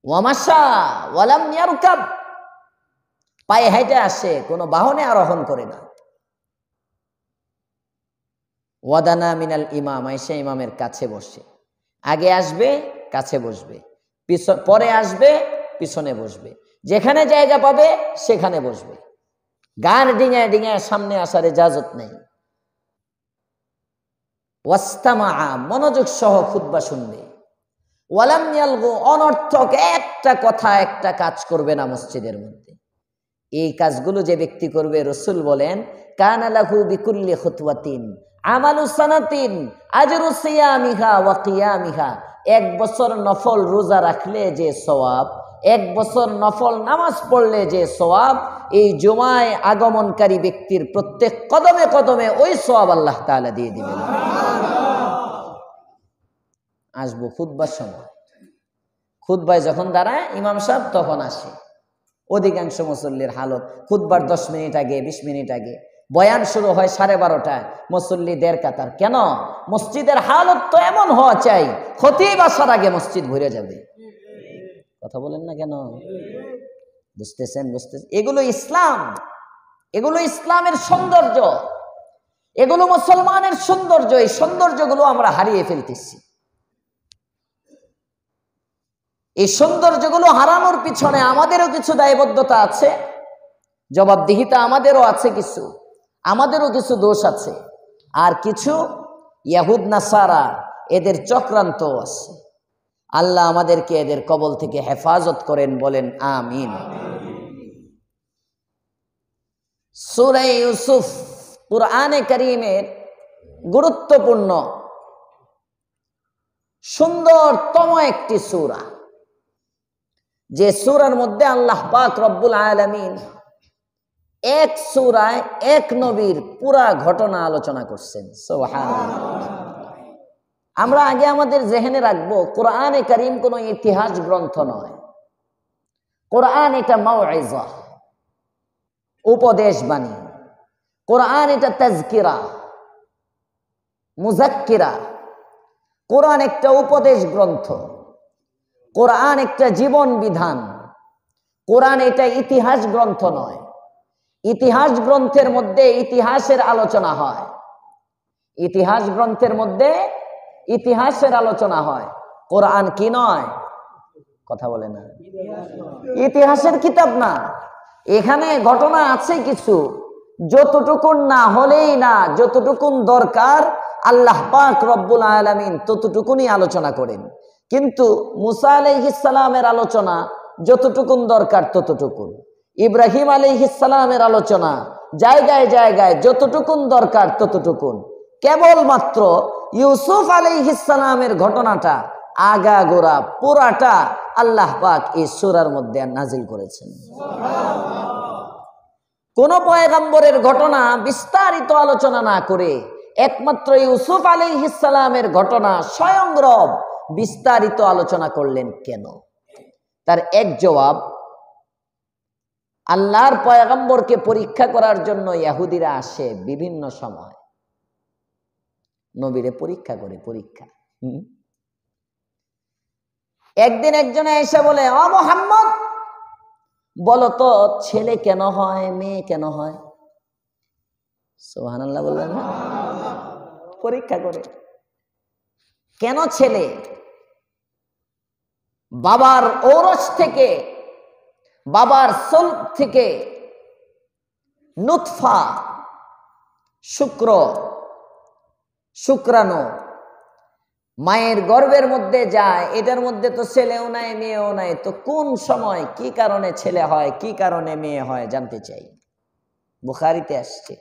ওয়ামাশা ওয়ালাম ইয়ারকাব, পায়ে হেঁটে আসে, কোনো বাহনে আরোহণ করে না। ওয়াদানা মিনাল ইমাম, এসে ইমামের কাছে বসে, আগে আসবে কাছে বসবে, পরে আসবে পিছনে বসবে, যেখানে জায়গা পাবে সেখানে বসবে। গান ডিঙায় ডিঙায় সামনে আসার ইজাজত নেই। ওয়াস্তামা, মনোযোগ সহ খুতবা শুনবে। ওয়ালাম ইয়ালগু, অনর্থক একটা কথা, একটা কাজ করবে না মসজিদের মধ্যে। এই কাজগুলো যে ব্যক্তি করবে, রাসূল বলেন কানা লাহু বিকুল্লি খুতওয়াতিন আমালু সানাতিন আজরু সিয়ামিহা ওয়া কিয়ামিহা, 1 বছর নফল রোজা রাখলে যে সওয়াব, 1 বছর নফল নামাজ পড়লে যে সওয়াব, এই জুমায় আগমনকারী ব্যক্তির প্রত্যেক কদমে কদমে ওই সওয়াব আল্লাহ তাআলা দিয়ে দিবেন। আসবো খুতবার সময়, খুতবায় যখন দাঁড়ায় ইমাম সাহেব তখন আসে। অধিকাংশ মুসল্লির হালত খুতবার 10 মিনিট আগে, 20 মিনিট আগে। বয়ান শুরু হয় 12:30টায়, মুসল্লি 1.5 কাতার। কেন? মসজিদের হালত তো এমন হওয়া চাই, খতিব আসার আগে মসজিদ ভরে যাবে। কথা বলেন না কেন? বুঝতেছেন? বুঝতেছেন? এগুলো ইসলাম, এগুলো ইসলামের সৌন্দর্য, এগুলো মুসলমানের সৌন্দর্য। এই সৌন্দর্যগুলো আমরা হারিয়ে ফেলতেছি। এই সৌন্দর্যগুলো হারানোর পিছনে আমাদেরও কিছু দায়বদ্ধতা আছে, জবাবদিহিতা আমাদেরও আছে, কিছু আমাদেরও কিছু দোষ আছে, আর কিছু ইয়াহুদ নাসারা এদের চক্রান্ত আছে। আল্লাহ আমাদেরকে এদের কবল থেকে হেফাজত করেন, বলেন আমিন। সূরা ইউসুফ কুরআনে কারীমের গুরুত্বপূর্ণ সুন্দরতম একটি সূরা, যে সূরার মধ্যে আল্লাহ পাক রব্বুল আলামিন এক সূরায় এক নবীর পুরা ঘটনা আলোচনা করছেন। সুবহানাল্লাহ। আমরা আগে আমাদের জেহেনে রাখবো, কোরআনে কারীম কোনো ইতিহাস গ্রন্থ নয়। কোরআন এটা মাউইজা, উপদেশ বাণী। কোরআন এটা তাজকিরা, মুজাক্কিরা। কোরআন একটা উপদেশ গ্রন্থ, কোরআন একটা জীবন বিধান। কোরআন এটা ইতিহাস গ্রন্থ নয়। ইতিহাস গ্রন্থের মধ্যে ইতিহাসের আলোচনা হয়, ইতিহাস গ্রন্থের মধ্যে ইতিহাসের আলোচনা হয়। কোরআন কি নয়? কথা বলে না, ইতিহাসের কিতাব না। এখানে ঘটনা আছে কিছু, যতটুকুন না হলেই না, যতটুকুন দরকার আল্লাহ পাক রব্বুল আলামিন ততটুকুনই আলোচনা করেন। কিন্তু মুসা আলাইহিস সালামের আলোচনা যতটুকুন দরকার ততটুকুন, ইব্রাহিম আলাইহিস সালামের আলোচনা জায়গায় জায়গায় যতটুকুন দরকার ততটুকুন। কেবলমাত্র ইউসুফ আলাইহিস সালামের ঘটনাটা আগাগোড়া পুরাটা আল্লাহ পাক এই সূরার মধ্যে নাজিল করেছেন। কোন পয়গম্বরের ঘটনা বিস্তারিত আলোচনা না করে একমাত্র ইউসুফ আলাইহিস সালামের ঘটনা স্বয়ং রব বিস্তারিত আলোচনা করলেন কেন? তার এক জবাব, আল্লাহর পয়গম্বরকে পরীক্ষা করার জন্য ইহুদিরা আসে বিভিন্ন সময়, নবীরে পরীক্ষা করে। পরীক্ষা একদিন একজনে এসে বলে, ও মুহাম্মদ, বলো তো ছেলে কেন হয়, মেয়ে কেন হয়? সুবহানাল্লাহ বললেন না? পরীক্ষা করে। কেন ছেলে? বাবার ঔরস থেকে, বাবার সলব থেকে নুতফা, শুক্রাণু মায়ের গর্ভের মধ্যে যায়, এটার মধ্যে তো ছেলেও নাই মেয়েও নাই, তো কোন সময় কি কারণে ছেলে হয়, কি কারণে মেয়ে হয় জানতে চাই। বুখারীতে আসছে।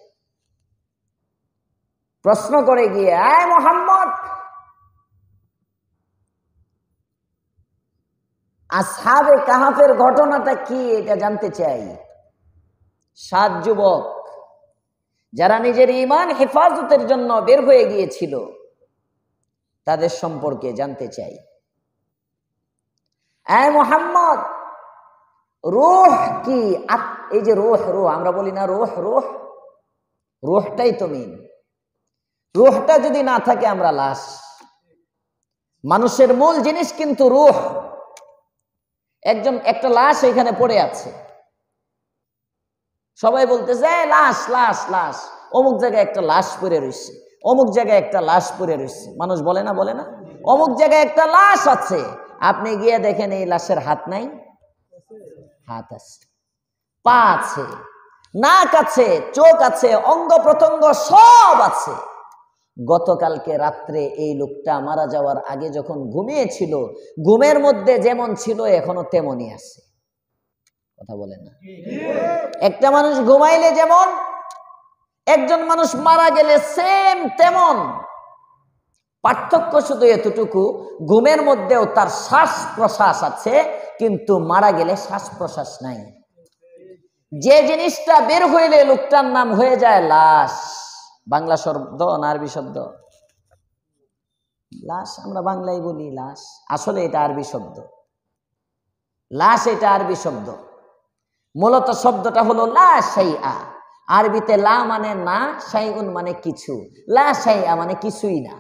প্রশ্ন করে গিয়ে, আয় মুহাম্মদ, আসহাবে কাহাফের ঘটনাটা কি এটা জানতে চাই। 7 যুবক যারা নিজের ঈমান হেফাজতের জন্য বের হয়ে গিয়েছিল, তাদের সম্পর্কে জানতে চাই। আয় মুহাম্মদ, রূহ কি? এই যে রূহ, আমরা বলি না রূহটাই তো মেইন। রূহটা যদি না থাকে আমরা লাশ। মানুষের মূল জিনিস কিন্তু রূহ। একটা লাশ এখানে পড়ে আছে, সবাই বলতেছে লাশ লাশ লাশ, অমুক জায়গায় একটা লাশ পড়ে রয়েছে, অমুক জায়গায় একটা লাশ পড়ে রয়েছে। মানুষ বলে না অমুক জায়গায় একটা লাশ আছে। আপনি গিয়ে দেখেন এই লাশের হাত নাই, হাত আছে, পা আছে, নাক আছে, চোখ আছে, অঙ্গ প্রত্যঙ্গ সব আছে। গতকালকে রাত্রে এই লোকটা মারা যাওয়ার আগে যখন ঘুমিয়েছিল, ঘুমের মধ্যে যেমন ছিল এখনো তেমনই আছে। কথা বলেন না? একটা মানুষ ঘুমাইলে যেমন, একজন মানুষ মারা গেলে সেম তেমন। পার্থক্য শুধু এতটুকু, ঘুমের মধ্যেও তার শ্বাস প্রশ্বাস আছে, কিন্তু মারা গেলে শ্বাস প্রশ্বাস নাই। যে জিনিসটা বের হইলে লোকটার নাম হয়ে যায় লাশ। বাংলা শব্দ না আরবি শব্দ? লাশ আমরা বাংলায় বলি লাশ, আসলে এটা আরবি শব্দ। লাশ এটা আরবি শব্দ। মূলত শব্দটা হলো লা শাইআ। আরবিতে লা মানে না, শাইউন মানে কিছু, লা শাইআ মানে কিছুই না।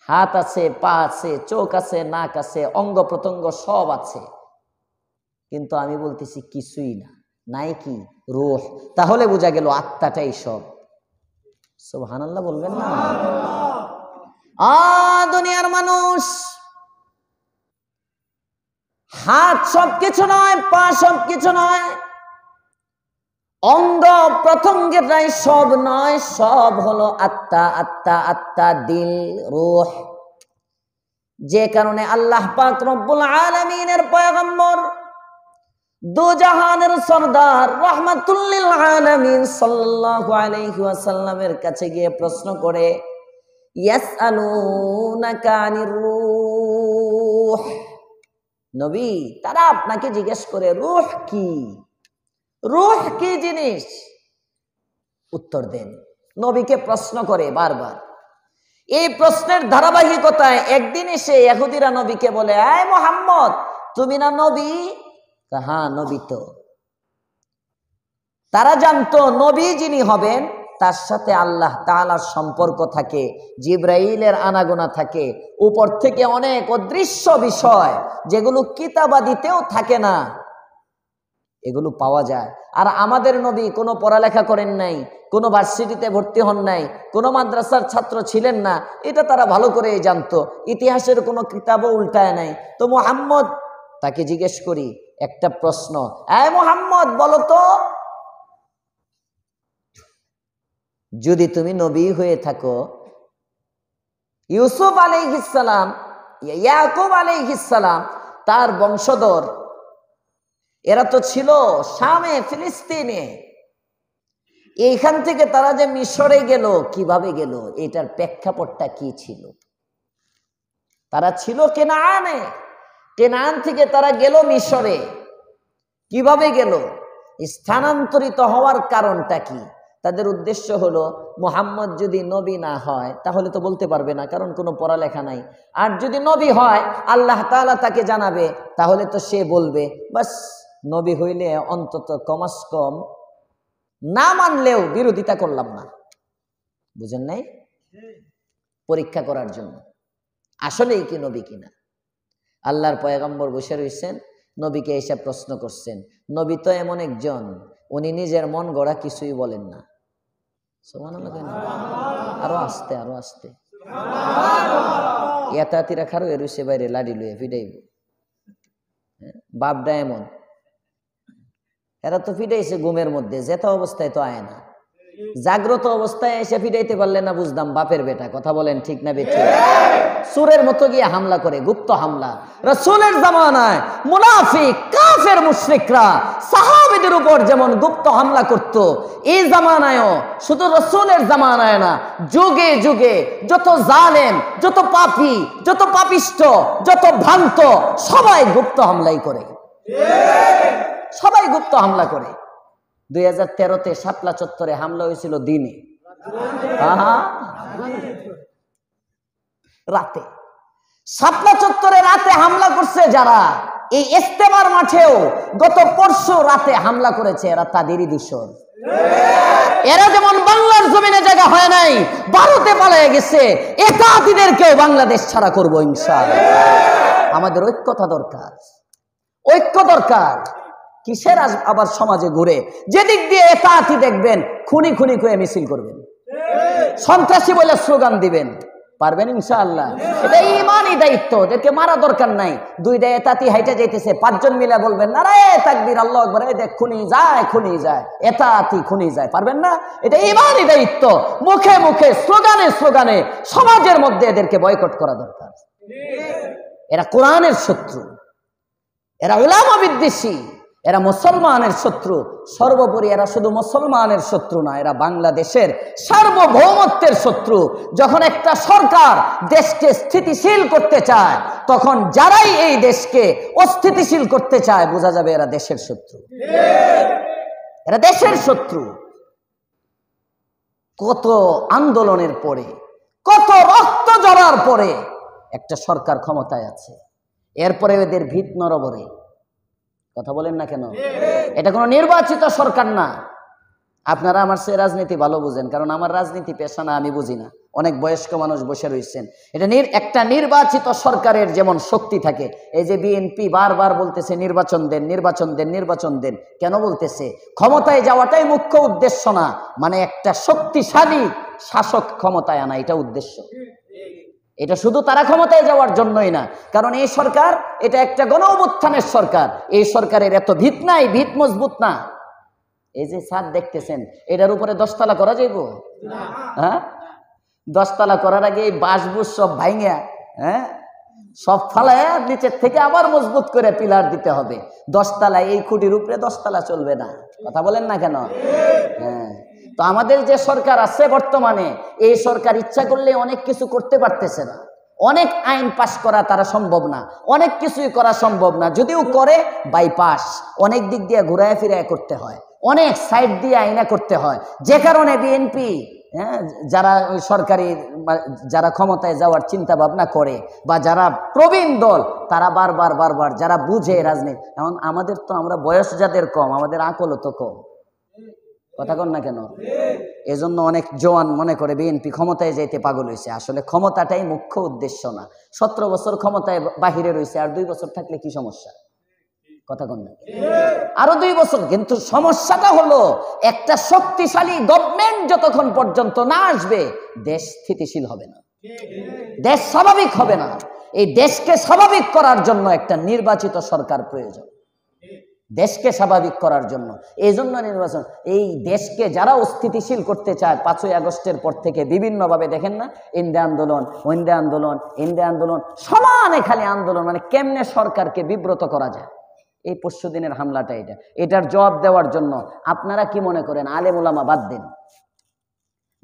হাত আছে, পা আছে, চোখ আছে, নাক আছে, অঙ্গ প্রত্যঙ্গ সব আছে, কিন্তু আমি বলতেছি কিছুই না। নাই কি? রূহ। তাহলে বোঝা গেল আত্মাটাই সব। সুবহানাল্লাহ বলবেন না? দুনিয়ার মানুষ, হাত সব কিছু নয়, পা সব কিছু নয়, অঙ্গ প্রত্যঙ্গেরটাই সব নয়, সব হলো আত্মা। আত্মা আত্মা, দিল, রূহ। যে কারণে আল্লাহ পাক রব্বুল আলামিনের পয়গম্বর, দু জাহানের সরদার, রাহমাতুল লিল আলামিন সাল্লাল্লাহু আলাইহি ওয়াসাল্লামের কাছে গিয়ে প্রশ্ন করে, ইয়াসআলুনাকা আনির রূহ। নবী, তারা আপনাকে জিজ্ঞেস করে রূহ কি, রূহ কি জিনিস? উত্তর দেন। নবীকে প্রশ্ন করে বারবার। এই প্রশ্নের ধারাবাহিকতায় একদিন এসে ইহুদিরা নবীকে বলে, আয় মুহাম্মদ, তুমি না নবী? হ্যাঁ, নবী তো। তারা জানতো নবী যিনি হবেন তার সাথে আল্লাহ তাআলার সম্পর্ক থাকে, জিবরাইলের আনাগোনা থাকে, উপর থেকে অনেক অদৃশ্য বিষয় যেগুলো কিতাবাদিতেও থাকে না, এগুলো পাওয়া যায়। আর আমাদের নবী কোনো পড়ালেখা করেন নাই, কোনো ভার্সিটিতে ভর্তি হন নাই, কোনো মাদ্রাসার ছাত্র ছিলেন না, এটা তারা ভালো করে জানতো। ইতিহাসের কোনো কিতাবও উল্টায় নাই। তো মুহাম্মদ, তাকে জিজ্ঞেস করি একটা প্রশ্ন, এই মুহাম্মদ বলো তো, যদি তুমি নবী হয়ে থাকো, ইউসুফ আলাইহিস সালাম, ইয়াকুব আলাইহিস সালাম, তার বংশধর, এরা তো ছিল শামে, ফিলিস্তিনে। এইখান থেকে তারা যে মিশরে গেল, কিভাবে গেল? এটার প্রেক্ষাপটটা কি ছিল? তারা ছিল কেনানে, কেনান থেকে তারা গেল মিশরে, কিভাবে গেল? স্থানান্তরিত হওয়ার কারণটা কি? তাদের উদ্দেশ্য হলো মুহাম্মদ যদি নবী না হয় তাহলে তো বলতে পারবে না, কারণ কোনো পড়ালেখা নাই। আর যদি নবী হয় আল্লাহ তাআলা তাকে জানাবে, তাহলে তো সে বলবে বাস নবী হইলে অন্তত কমাস কম না মানলেও বিরোধিতা করলাম না। বুঝেন নাই? পরীক্ষা করার জন্য আসলেই কি নবী কিনা। আল্লাহর পয়গম্বর বসে রয়েছেন, নবীকে এসে প্রশ্ন করছেন। নবী তো এমন একজন, উনি নিজের মন গড়া কিছুই বলেন না। সুবহানাল্লাহ কেন? আরো আস্তে, আরো আস্তে। ইয়াতাতিরা খারো এরুসে বাইরে লাডি লুয়ে ফিডাইব। বাপডা এমন, এরা তো ফিডাইছে ঘুমের মধ্যে, যেটা অবস্থায় তো আয় না। জাগ্রত অবস্থায় এসে ফিডাইতে পারলে না বুঝতাম বাপের বেটা। কথা বলেন ঠিক না বেঠিক? সুরের মতো গিয়ে হামলা করে, গুপ্ত হামলা। রাসূলের জামানায় মুনাফিক কাফের মুশরিকরা সাহাবীদের উপর যেমন গুপ্ত হামলা করত, এই জামানায়ও শুধু রাসূলের জামানায় না, যুগে যুগে যত জালেম, যত পাপী, যত পাপিষ্ঠ, যত ভ্রান্ত সবাই গুপ্ত হামলাই করে। সবাই গুপ্ত হামলা করে। 2013-তে শাপলা চত্বরে হামলা হয়েছিল দিনে, রাতে। শাপলা চত্বরে রাতে হামলা করছে যারা, এই ইস্তেমার মাঠেও গত পরশু রাতে হামলা করেছে, এরা তাদেরই দূষণ। এরা যেমন বাংলার জমিনে জায়গা হয় নাই, ভারতে পালিয়ে গেছে, একাদিদেরকেও বাংলাদেশ ছাড়া করবো ইনশাআল্লাহ। আমাদের ঐক্যতা দরকার, ঐক্য দরকার। কিসের আবার সমাজে ঘুরে যেদিক দিয়ে এতাতি দেখবেন খুনি খুনি করে মিছিল করবেন, সন্ত্রাসী বলে স্লোগান দিবেন, পারবেন ইনশাআল্লাহ? এটা ঈমানি দায়িত্ব। ওদেরকে মারা দরকার নাই। দুইটা এতাতি হাইটা যাইতেছে, পাঁচজন মিলে বলবেন নারায়ে তাকবীর, আল্লাহু আকবার, এই দেখ খুনি যায়, খুনি যায়, এতাতি খুনি যায়, পারবেন না? এটা ঈমানি দায়িত্ব। মুখে মুখে স্লোগানে স্লোগানে সমাজের মধ্যে এদেরকে বয়কট করা দরকার। এরা কোরআনের শত্রু, এরা উলামা বিদ্বেষী, এরা মুসলমানের শত্রু। সর্বোপরি এরা শুধু মুসলমানের শত্রু না, এরা বাংলাদেশের সার্বভৌমত্বের শত্রু। যখন একটা সরকার দেশকে স্থিতিশীল করতে চায়, তখন যারাই এই দেশকে অস্থিতিশীল করতে চায় বোঝা যাবে এরা দেশের শত্রু, এরা দেশের শত্রু। কত আন্দোলনের পরে, কত রক্ত ঝরার পরে একটা সরকার ক্ষমতায় আছে, এরপরে এদের ভিত নড়বড়ে। কথা বলেন না কেন? এটা কোনো নির্বাচিত সরকার না। আপনারা আমার সে রাজনীতি ভালো বুঝেন, কারণ আমার রাজনীতি পেশা না, আমি বুঝি না। অনেক বয়স্ক মানুষ বসে রয়েছেন। এটা একটা নির্বাচিত সরকারের যেমন শক্তি থাকে, এই যে বিএনপি বারবার বলতেছে নির্বাচন দেন, নির্বাচন দেন, নির্বাচন দেন। কেন বলতেছে? ক্ষমতায় যাওয়াটাই মুখ্য উদ্দেশ্য না, মানে একটা শক্তিশালী শাসক ক্ষমতায় আনা, এটা উদ্দেশ্য। এটা শুধু তারা ক্ষমতায় যাওয়ার জন্যই না, কারণ এই সরকার এটা একটা গণ অভ্যুত্থানের সরকার। এই সরকারের এত ভিত নাই, ভিত মজবুত না। এই যে ছাদ দেখতেছেন, এটার উপরে 10 তলা করা যাইব? হ্যাঁ, 10 তলা করার আগে এই বাঁশবুস সব ভাঙা, হ্যাঁ, সব ফালায় নিচের থেকে আবার মজবুত করে পিলার দিতে হবে। 10 তলা, এই খুঁটির উপরে 10 তলা চলবে না। কথা বলেন না কেন? হ্যাঁ, তো আমাদের যে সরকার আছে বর্তমানে, এই সরকার ইচ্ছা করলে অনেক কিছু করতে পারতেছে না। অনেক আইন পাস করা তারা সম্ভব না, অনেক কিছুই করা সম্ভব না। যদিও করে বাইপাস, অনেক দিক দিয়ে ঘুরায় ফিরায় করতে হয়, অনেক সাইড দিয়ে আইনা করতে হয়। যে কারণে বিএনপি, হ্যাঁ, যারা ওই সরকারি যারা ক্ষমতায় যাওয়ার চিন্তা ভাবনা করে বা যারা প্রবীণ দল, তারা বারবার যারা বুঝে রাজনীতি, এখন আমাদের তো, আমরা বয়স যাদের কম, আমাদের আকলও তো কম। কথা কন না কেন? এজন্য অনেক জওয়ান মনে করে বিএনপি ক্ষমতায় যাইতে পাগল হয়েছে। আসলে ক্ষমতাটাই মুখ্য উদ্দেশ্য না। 17 বছর ক্ষমতায় বাহিরে রয়েছে, আর 2 বছর থাকলে কি সমস্যা? কথা কন না? আরো 2 বছর। কিন্তু সমস্যাটা হলো, একটা শক্তিশালী গভর্নমেন্ট যতক্ষণ পর্যন্ত না আসবে, দেশ স্থিতিশীল হবে না, দেশ স্বাভাবিক হবে না। এই দেশকে স্বাভাবিক করার জন্য একটা নির্বাচিত সরকার প্রয়োজন, দেশকে স্বাভাবিক করার জন্য। এই জন্য নির্বাচন। এই দেশকে যারা অস্থিতিশীল করতে চায়, 5ই আগস্টের পর থেকে বিভিন্নভাবে দেখেন না, ইন্ডিয়া আন্দোলন, ওইন্ডিয়া আন্দোলন, ইন্ডিয়া আন্দোলন, সমানে খালি আন্দোলন। মানে কেমনে সরকারকে বিব্রত করা যায়। এই পরশুদিনের হামলাটা, এটার জবাব দেওয়ার জন্য আপনারা কি মনে করেন? আলেম ওলামা বাদ দেন,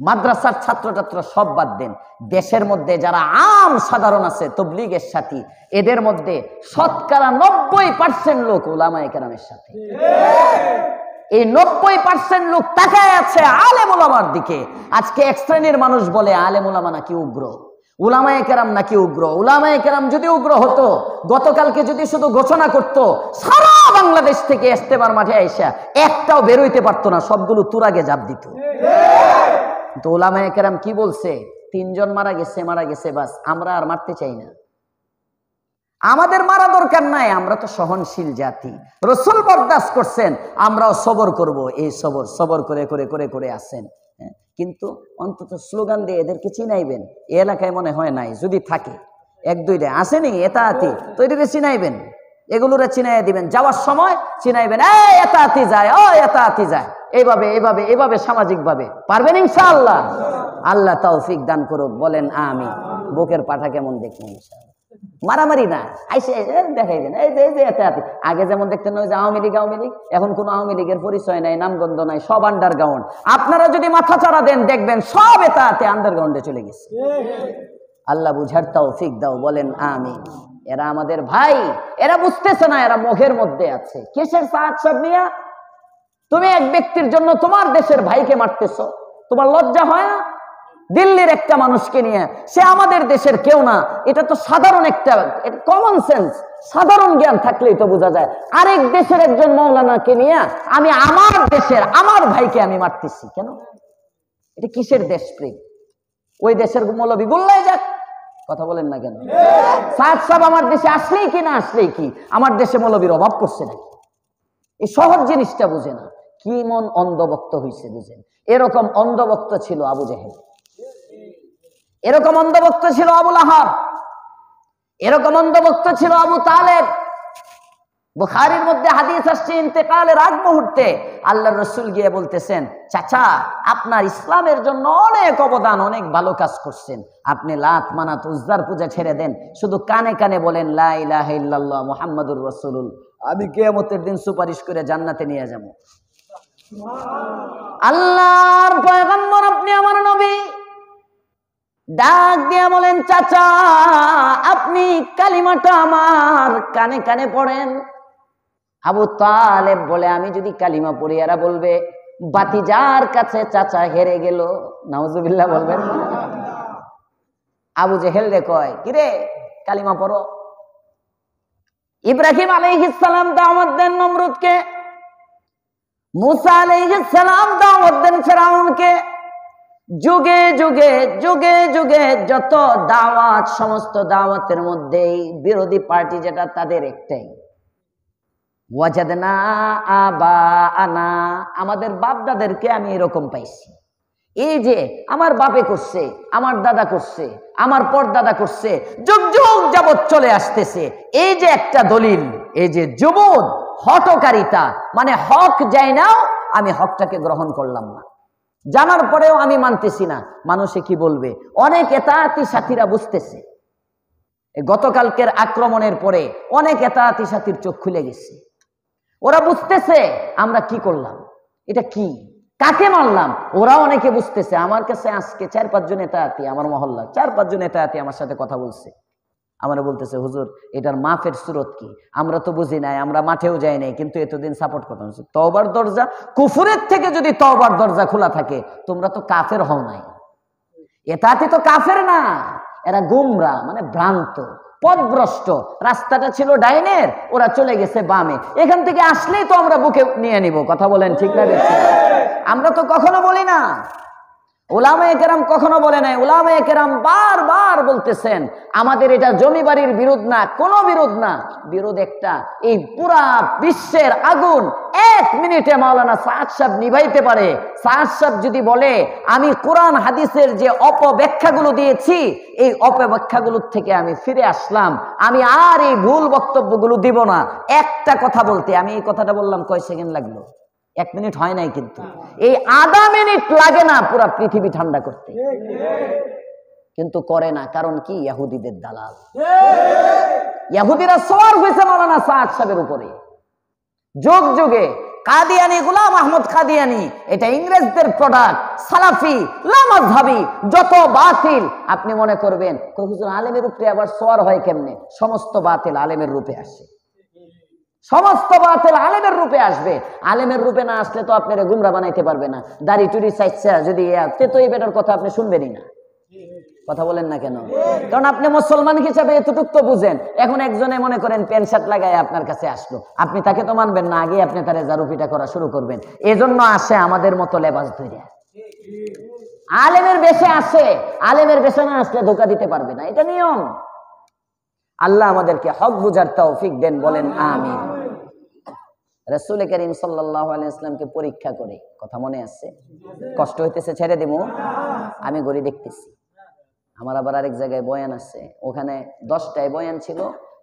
মাদ্রাসার ছাত্রছাত্র সব বাদ দেন, দেশের মধ্যে যারা আম সাধারণ আছে তবলিগের সাথী, এদের মধ্যে শতকরা 90% লোক উলামায়ে কেরামের সাথে। এই 90% লোক তাকায় আছে আলেম ওলামার দিকে। আজকে এক শ্রেণীর মানুষ বলে আলেম ওলামা নাকি উগ্র, উলামায়ে কেরাম নাকি উগ্র। উলামায়ে কেরাম যদি উগ্র হতো, গতকালকে যদি শুধু ঘোষণা করত, সারা বাংলাদেশ থেকে ইস্তেমার মাঠে আইসা একটাও বেরোইতে পারতো না, সবগুলো তুরাগে জাপ দিত। তো উলামায়ে কেরাম কি বলছে? 3 জন মারা গেছে বাস, আমরা আর মারতে চাই না, আমাদের মারা দরকার নাই, আমরা তো সহনশীল জাতি, রাসূল বরদাস্ত করছেন, আমরাও সবর করব। এই সবর করে করে করে করে আসেন। কিন্তু অন্তত স্লোগান দিয়ে এদেরকে চিনাইবেন। এই এলাকায় মনে হয় নাই, যদি থাকে 1-2টা আসেনি এতাআতি, তো এদেরকে চিনাইবেন, এগুলোরে চিনাইয়া দিবেন। যাওয়ার সময় চিনাইবেন, এই এতাআতি যায়, ও এতাআতি যায়, এইভাবে এইভাবে এইভাবে সামাজিকভাবে। পারবেন ইনশাআল্লাহ? আল্লাহ তৌফিক দান করুক, বলেন আমিন। বুকের পাঠা কেমন দেখবেন ইনশাআল্লাহ। মারামারি না, আইসে দেখাই দেন, এই যে এতাআতি। আগে যেমন দেখতেন ওই যে আওয়ামী লীগ, এখন কোন আওয়ামী লীগের পরিচয় নাই, নামগন্ধ নাই, সব আন্ডারগ্রাউন্ড। আপনারা যদি মাথা চাড়া দেন দেখবেন সব এতাআতি আন্ডারগ্রাউন্ডে চলে গেছে। আল্লাহ বুঝার তৌফিক দাও, বলেন আমিন। এরা আমাদের ভাই, এরা বুঝতেছে না, এরা মুখের মধ্যে আছে। কিসের সাহায্য সব মিয়া? তুমি এক ব্যক্তির জন্য তোমার দেশের ভাইকে মারতেছ, তোমার লজ্জা হয় না? দিল্লির একটা মানুষকে নিয়ে, সে আমাদের দেশের কেউ না, এটা তো সাধারণ একটা কমন সেন্স, সাধারণ জ্ঞান থাকলেই তো বোঝা যায়। আরেক দেশের একজন মৌলানাকে নিয়ে আমি আমার দেশের আমার ভাইকে আমি মারতেছি কেন? এটা কিসের দেশপ্রেম? ওই দেশের মৌলবী গোল্লায় যাক, কথা বলেন না কেন? সাদ সাহেব আমার দেশে আসলেই কি না আসলেই কি, আমার দেশে মৌলবীর অভাব পড়ছে নাকি? এই সহজ জিনিসটা বুঝে না, কি মন অন্ধভক্ত হয়েছে বুঝেন। এরকম অন্ধভক্ত ছিল আবু জেহেল, এরকম অন্ধভক্ত ছিল আবু লাহাব, এরকম অন্ধভক্ত ছিল আবু তালেব। বুখারীর মধ্যে হাদিস আসছে, ইন্তেকালের আগ মুহূর্তে আল্লাহর রাসূল গিয়ে বলতেছেন, চাচা আপনার ইসলামের জন্য অনেক অবদান, অনেক ভালো কাজ করছেন, আপনি লাত মানাত উজ্জার পূজা ছেড়ে দেন, শুধু কানে কানে বলেন লা ইলাহা ইল্লাল্লাহ মুহাম্মাদুর রাসূলুল্লাহ, আমি কিয়ামতের দিন সুপারিশ করে জান্নাতে নিয়ে যাব। আল্লাহর পয়গম্বর, আপনি আমার নবী, ডাক দিয়া বলেন, চাচা আপনি কালিমাটা আমার কানে কানে পড়েন। আবু তালেব বলে, আমি যদি কালিমা পড়ি এরা বলবে বাতিজার কাছে চাচা হেরে গেল, নাউজুবিল্লাহ বলবেন। আবু জেহেল রে কয়, কিরে কালিমা পড়ো। ইব্রাহিম আলাইহিস সালাম দাওয়াত দেন নমরুদকে, মুসা আলাইহিস সালাম দাওয়াত দেন ফিরাউনকে। যুগে যুগে যুগে যুগে যত দাওয়াত, সমস্ত দাওয়াতের মধ্যেই বিরোধী পার্টি যেটা, তাদের একটাই, ওয়াজাদনা আবাআনা, আমাদের বাপ দাদেরকে আমি এরকম পাইছি। এই যে আমার বাপে করছে, আমার দাদা করছে, আমার পরদাদা করছে, যুগ যুগ যাবৎ চলে আসতেছে। এই যে একটা দলিল, এই যে জুমুদ, হটকারিতা, মানে হক যায় নাও, আমি হকটাকে গ্রহণ করলাম না, জানার পরেও আমি মানতেছি না। মানুষে কি বলবে? অনেক এতাআতি সাথীরা বুঝতেছে, গতকালকের আক্রমণের পরে অনেক এতাআতি সাথীর চোখ খুলে গেছে। ওরা বুঝতেছে আমরা কি করলাম, এটা কি, কাকে মারলাম। ওরা অনেকে বুঝতেছে। আমার কাছে আজকে 4-5 জন এতাআতি, আমার মহল্লা 4-5 জন এতাআতি আমার সাথে কথা বলছে। আমরা বলতেছে, হুজুর এটার মাফের সুরত কি? আমরা তো বুঝি নাই, আমরা মাঠেও যাই নাই, কিন্তু এতদিন সাপোর্ট করতাম। তওবার দরজা, কুফুরের থেকে যদি তওবার দরজা খোলা থাকে, তোমরা তো কাফের হও নাই। এতাআতি তো কাফের না, এরা গুমরা, মানে ভ্রান্ত, পথভ্রষ্ট। রাস্তাটা ছিল ডাইনের, ওরা চলে গেছে বামে। এখান থেকে আসলেই তো আমরা বুকে নিয়ে নিব। কথা বলেন ঠিক না? আমরা তো কখনো বলি না, উলামায়ে কেরাম কখনো বলে নাই। উলামায়ে কেরাম বারবার বলতেছেন, আমাদের এটা জমি বাড়ির বিরোধ না, কোনো বিরোধ না, বিরোধ একটা, এই পুরা বিশ্বের আগুন 1 মিনিটে মাওলানা সাদ সাহেব নিভাইতে পারে। সাদ সাহেব যদি বলে, আমি কোরআন হাদিসের যে অপব্যাখ্যাগুলো দিয়েছি, এই অপব্যাখ্যাগুলোর থেকে আমি ফিরে আসলাম, আমি আর এই ভুল বক্তব্যগুলো দিব না। একটা কথা বলতে, আমি এই কথাটা বললাম কয় সেকেন্ড লাগলো? 1 মিনিট হয় নাই, কিন্তু এই আধা মিনিট লাগে না পুরা পৃথিবী ঠান্ডা করতে, কিন্তু করে না। কারণ কি? ইহুদিদের দালাল। ইহুদিরা সওয়ার হয়েছে মাওলানা সাদ সাহেবের উপরে যুগ যুগে। কাদিয়ানি, গোলাম আহমদ কাদিয়ানি, এটা ইংরেজদের প্রোডাক্ট। সালাফি, লামাযহাবি, যত বাতিল আপনি মনে করবেন, হুজুর আলেমের উপরে আবার সওয়ার হয় কেমনে? সমস্ত বাতিল আলেমের রূপে আসে। সমস্ত বাতিল আলেমের রূপে আসবে। আলেমের রূপে না আসলে তো আপনারা গুমরা বানাইতে পারবে না। দাড়ি টুড়ি চাইছা যদি তো এই বেটার কথা আপনি শুনবেনই না। কথা বলেন না কেন? কারণ আপনি মুসলমান হিসাবে এতটুক তো বুঝেন। এখন একজনে মনে করেন প্যান্ট শার্ট লাগায় আপনার কাছে আসলো, আপনি তাকে তো মানবেন না, আগে আপনি তারে জারুপিটা করা শুরু করবেন। এজন্য আসে আমাদের মতো লেবাস ধরে, আলেমের বেশে আসে। আলেমের বেশে না আসলে ধোকা দিতে পারবে না, এটা নিয়ম। আল্লাহ আমাদেরকে হক বুঝার তৌফিক দেন, বলেন আমিন। রাসূল করিম সাল্লাল্লাহু আলাইহি ওয়াসাল্লামকে পরীক্ষা করে, কথা মনে আছে? কষ্ট হইতেছে, ছেড়ে দেবো, আমি ঘড়ি দেখতেছি। আমার আবার আরেক জায়গায় বয়ান আছে, ওখানে 10টায় বয়ান ছিল,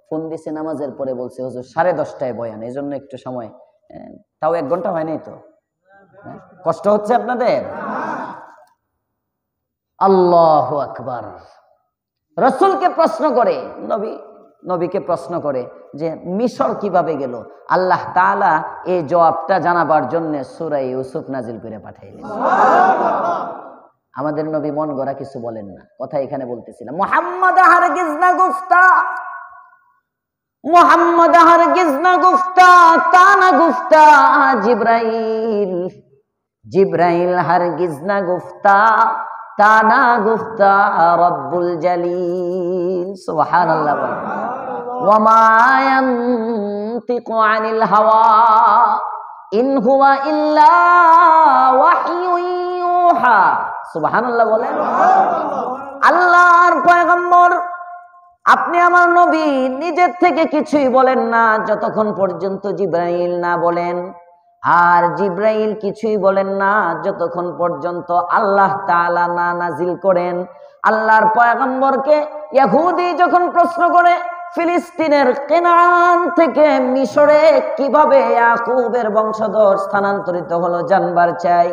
ফোন দিছে নামাজের পরে, বলছে হুজুর 10:30টায় বয়ান, এই জন্য একটু সময়, তাও 1 ঘন্টা হয় নাই তো। কষ্ট হচ্ছে আপনাদের? আল্লাহু আকবার। রাসূলকে প্রশ্ন করে, নবীকে প্রশ্ন করে যে মিশর কিভাবে গেল। আল্লাহ তাআলা এই জবাবটা জানাবার জন্য সূরা ইউসুফ নাজিল করে পাঠাইলেন। আমাদের নবী মন গড়া কিছু বলেন না, কথা এখানে বলতেছিলাম। মুহাম্মদ হারগিজ না গুফতা, মুহাম্মদ হারগিজ না গুফতা, তা না গুফতা জিবরাইল, জিবরাইল হারগিজ না গুফতা, তা না গুফতা রব্বুল জালিল। সুবহানাল্লাহ। ওয়া মা ইয়ানতিকু আনিল হাওয়া ইন হুয়া ইল্লা ওয়াহয়ুন ইউহা। সুবহানাল্লাহ বলেন। আল্লাহর পয়গম্বর আপনি আমার নবী নিজের থেকে কিছুই বলেন না যতক্ষণ পর্যন্ত জিবরাইল না বলেন, আর জিবরাইল কিছুই বলেন না যতক্ষণ পর্যন্ত আল্লাহ তাআলা না নাজিল করেন। আল্লাহর পয়গম্বরকে ইহুদি যখন প্রশ্ন করে ফিলিস্তিনের কেনান থেকে মিশরে কিভাবে ইয়াকুবের বংশধর স্থানান্তরিত হলো জানবার চাই,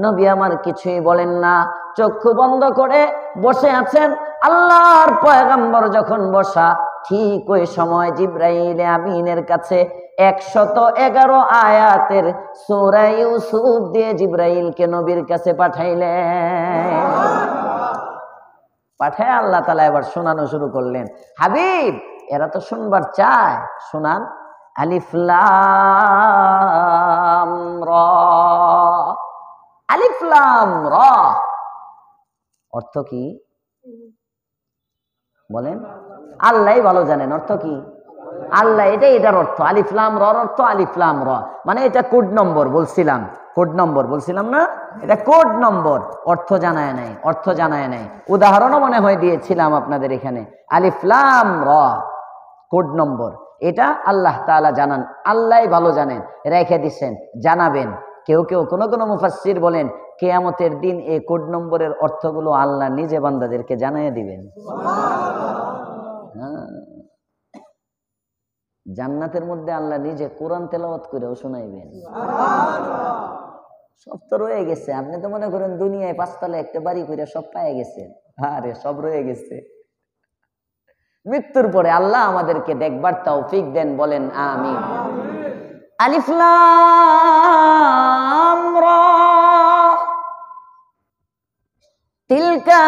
নবী আমার কিছুই বলেন না, চক্ষু বন্ধ করে বসে আছেন। আল্লাহর পয়গম্বর যখন বসা, ঠিক ওই সময় জিবরাইল আমিনের কাছে 111 আয়াতের সূরা ইউসুফ দিয়ে জিবরাইলকে নবীর কাছে পাঠাইলেন। পাঠায় আল্লাহ তাআলা এবার শোনানো শুরু করলেন। হাবিব, এরা তো শুনবার চায়, শোনান। আলিফ লাম রা, আলিফ লাম রা অর্থ কি বলেন? আল্লাহই ভালো জানেন অর্থ কি। আল্লাহ এটার অর্থ। আলিফ লাম রার অর্থ আলিফ লাম রা, মানে এটা কোড নম্বর বলছিলাম, কোড নম্বর বলছিলাম না, এটা কোড নম্বর। অর্থ জানায় নাই, অর্থ জানায় নাই। উদাহরণও মনে হয় দিয়েছিলাম আপনাদের এখানে। আলিফ লাম রা কোড নম্বর, এটা আল্লাহ তাআলা জানান, আল্লাহই ভালো জানেন, রেখে দিচ্ছেন, জানাবেন। কেউ কেউ কোন মুফাসসির বলেন কিয়ামতের দিন এই কোড নম্বরের অর্থগুলো আল্লাহ নিজে বান্দাদেরকে জানিয়ে দিবেন। জান্নাতের মধ্যে আল্লাহ নিজে কোরআন তেলাওয়াত করেও শোনাইবেন। সব তো রয়ে গেছে। আপনি তো মনে করেন দুনিয়ায় 5 তলায় একটা বাড়ি করে সব পেয়ে গেছেন। আরে সব রয়ে গেছে। মৃত্যুর পরে আল্লাহ আমাদেরকে দেখবার তৌফিক দেন, বলেন আমিন। আলিফ লাম রা তিলকা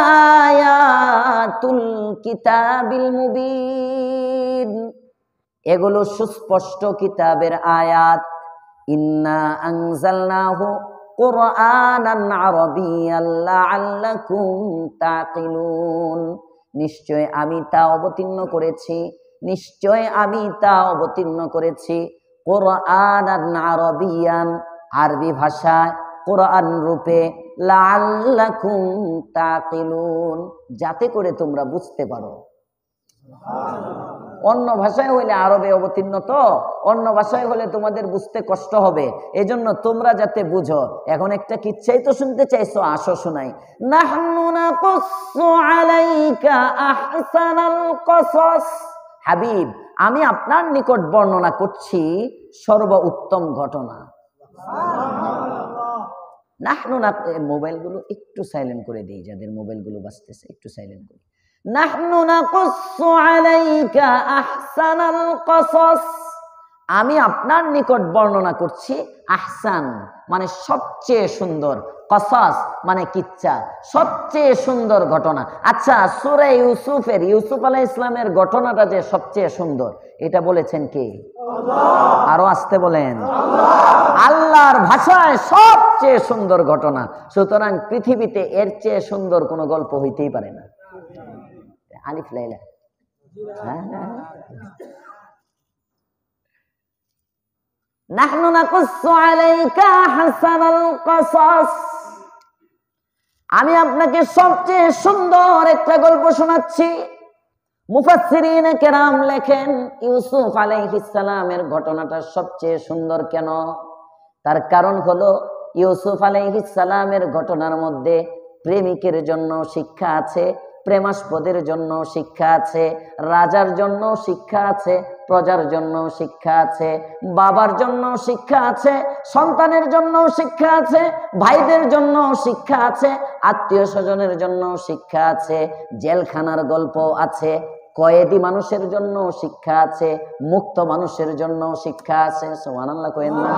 আয়াতুল কিতাবিল মুবিন, এগুলো সুস্পষ্ট কিতাবের আয়াত। ইন্না আনজালনাহু কুরআনান আরাবিয়্যান লাআল্লাকুম তাকিলুন, নিশ্চয় আমি তা অবতীর্ণ করেছি, নিশ্চয় আমি তা অবতীর্ণ করেছি কুরআনান আরাবিয়্যান, আরবি ভাষায়, কোরআন রূপে, লাআল্লাকুম তাকিলুন, যাতে করে তোমরা বুঝতে পারো। অন্য ভাষায় হইলে, আরবে অবতীর্ণ তো, অন্য ভাষায় হলে তোমাদের বুঝতে কষ্ট হবে, এজন্য তোমরা যাতে বুঝো। এখন একটা কিচ্ছাই তো শুনতে চাইছো, আসো শোনাই। নাহনু নাকুসসু আলাইকা আহসানাল কসস, হাবিব আমি আপনার নিকট বর্ণনা করছি সর্বোত্তম ঘটনা। নাহনু না, মোবাইলগুলো একটু সাইলেন্ট করে দিই, যাদের মোবাইলগুলো বাজতেছে একটু সাইলেন্ট করি। নাহনু নাকুসসু আলাইকা আহসানাল কসস, আমি আপনার নিকট বর্ণনা করছি আহসান মানে সবচেয়ে সুন্দর, কসাস মানে কিচ্ছা, সবচেয়ে সুন্দর ঘটনা। আচ্ছা, সূরা ইউসুফের, ইউসুফ আলাইহিস সালামের ঘটনাটা যে সবচেয়ে সুন্দর, এটা বলেছেন কে? আল্লাহ। আরো আসতে বলেন। আল্লাহর ভাষায় সবচেয়ে সুন্দর ঘটনা, সুতরাং পৃথিবীতে এর চেয়ে সুন্দর কোনো গল্প হইতেই পারে না। আলিফ লাইলা। নাহনু নাকুসসু আলাইকা হাসানাল কসাস, আমি আপনাকে সবচেয়ে সুন্দর একটা গল্প শোনাচ্ছি। মুফাসসিরিন কেরাম লেখেন ইউসুফ আলাইহিস সালামের ঘটনাটা সবচেয়ে সুন্দর কেন? তার কারণ হলো ইউসুফ আলাইহিস সালামের ঘটনার মধ্যে প্রেমিকের জন্য শিক্ষা আছে, প্রেমাস্পদের জন্য শিক্ষা আছে, রাজার জন্য শিক্ষা আছে, প্রজার জন্য শিক্ষা আছে, বাবার জন্য শিক্ষা আছে, সন্তানের জন্য শিক্ষা আছে, ভাইদের জন্য শিক্ষা আছে, আত্মীয় স্বজনের জন্য শিক্ষা আছে, জেলখানার গল্প আছে, কয়েদি মানুষের জন্য শিক্ষা আছে, মুক্ত মানুষের জন্য শিক্ষা আছে। সুবহানাল্লাহ কইেন না।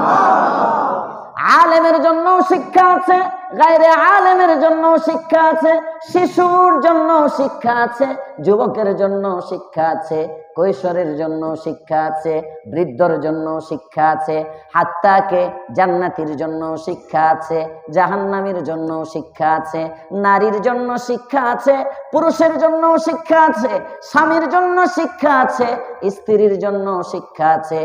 আলেমের জন্য শিক্ষা আছে, গায়রে আলেমের জন্য শিক্ষা আছে, শিশুর জন্য শিক্ষা আছে, যুবকের জন্য শিক্ষা আছে, কৈশোরের জন্য শিক্ষা আছে, বৃদ্ধর জন্য শিক্ষা আছে, হাত্তাকে জান্নাতীর জন্য শিক্ষা আছে, জাহান্নামীর জন্য শিক্ষা আছে, নারীর জন্য শিক্ষা আছে, পুরুষের জন্য শিক্ষা আছে, স্বামীর জন্য শিক্ষা আছে, স্ত্রীর জন্য শিক্ষা আছে,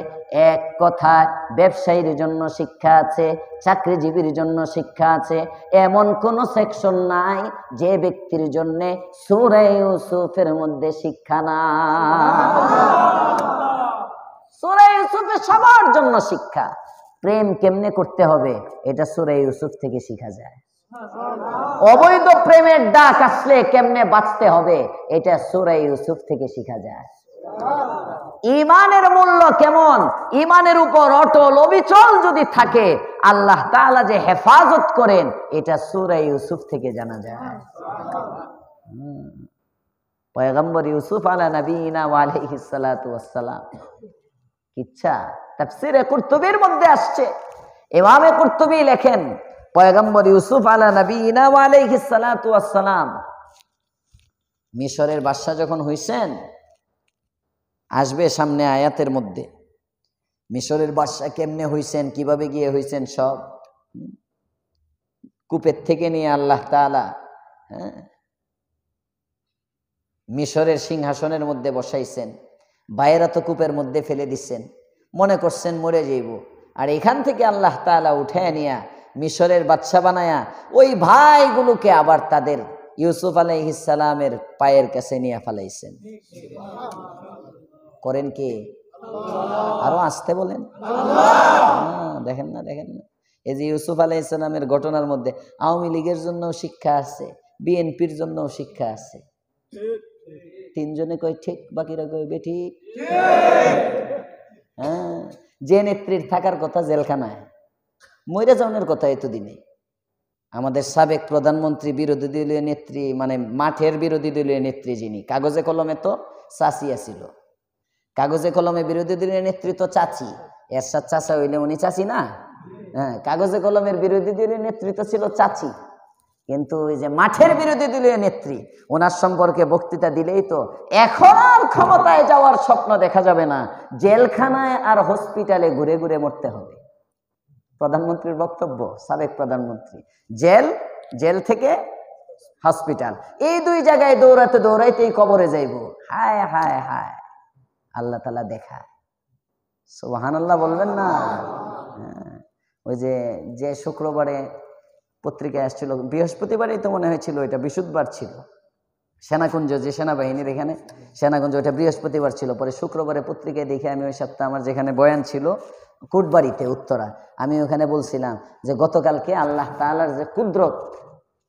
এক কথায় ব্যবসায়ীর জন্য শিক্ষা আছে, চাকরিজীবীর জন্য শিক্ষা আছে। এমন কোন সেকশন নাই যে ব্যক্তির জন্য সূরা ইউসুফের মধ্যে শিক্ষা নাই। সূরা ইউসুফে সবার জন্য শিক্ষা। প্রেম কেমনে করতে হবে এটা সূরা ইউসুফ থেকে শেখা যায়। অবৈধ প্রেমের ডাক আসলে কেমনে বাঁচতে হবে এটা সূরা ইউসুফ থেকে শেখা যায়। ইমানের মূল্য কেমন, ইমানের উপর অটল অবিচল যদি থাকে আল্লাহ তাআলা যে হেফাজত করেন এটা সূরা ইউসুফ থেকে জানা যায়। পয়গম্বর ইউসুফ আলা নবিয়িনা ওয়া আলাইহিস সালাতু ওয়াস সালাম কিচ্ছা তাফসীরে কুরতুবীর মধ্যে আসছে। ইমামে কুরতুবী লেখেন পয়গম্বর ইউসুফ আলা নবিয়িনা ওয়া আলাইহিস সালাতু ওয়াস সালাম মিশরের বাদশা যখন হইছেন, আসবে সামনে আয়াতের মধ্যে মিশরের বাদশা কেমনে হইছেন, কিভাবে গিয়ে হইছেন, সব কূপের থেকে নিয়ে আল্লাহ তাআলা মিশরের সিংহাসনের মধ্যে বসাইছেন, বাইরা তো কূপের মধ্যে ফেলে দিচ্ছেন, মনে করছেন মরে যাইব, আর এখান থেকে আল্লাহ তাআলা উঠায় নিয়া মিশরের বাদশা বানায়া ওই ভাইগুলোকে আবার তাদের ইউসুফ আলাইহিস সালামের পায়ের কাছে নিয়ে ফেলাইছেন। করেন কে? আরো আসতে বলেন। দেখেন না, দেখেন না, এই যে ইউসুফ আলাইহিস সালামের ঘটনার মধ্যে আওয়ামী লীগের জন্য শিক্ষা আছে, বিএনপির জন্য শিক্ষা আছে। তিনজনে কয় ঠিক, বাকিরা কয় বেঠিক। হ্যাঁ, যে নেত্রীর থাকার কথা জেলখানায়, মইরা যাওয়ার কথা এতদিনে। আমাদের সাবেক প্রধানমন্ত্রী বিরোধী দলীয় নেত্রী, মানে মাঠের বিরোধী দলীয় নেত্রী, যিনি কাগজে কলমে তো চাচিয়া ছিল, কাগজে কলমে বিরোধী দলীয় নেত্রী তো চাচি, এরশাদ চাচা হইলে উনি চাচি না? হ্যাঁ, কাগজে কলমের বিরোধী দলীয় নেত্রী তো ছিল চাচি, কিন্তু ওই যে মাঠের বিরোধী দলীয় নেত্রী, ওনার সম্পর্কে বক্তৃতা দিলেই তো এখন আর ক্ষমতায় যাওয়ার স্বপ্ন দেখা যাবে না, জেলখানায় আর হসপিটালে ঘুরে ঘুরে মরতে হবে। প্রধানমন্ত্রীর বক্তব্য, সাবেক প্রধানমন্ত্রী, জেল, জেল থেকে হসপিটাল, এই দুই জায়গায় দৌড়াতে দৌড়াইতেই কবরে যাইব। হায় হায় হায়, আল্লাহ তাআলা দেখায়। সুবহানাল্লাহ বলবেন না? ওই যে শুক্রবারে পত্রিকায় আসছিল, বৃহস্পতিবারই তো মনে হয়েছিল, এটা বিশুদ্ধবার ছিল, সেনাকুঞ্জ যে সেনাবাহিনীর এখানে সেনাকুঞ্জ, ওটা বৃহস্পতিবার ছিল। পরে শুক্রবারে পত্রিকায় দেখে আমি ওই সপ্তাহে আমার যেখানে বয়ান ছিল কোটবাড়িতে উত্তরা, আমি ওখানে বলছিলাম যে গতকালকে আল্লাহ তাআলার যে কুদরত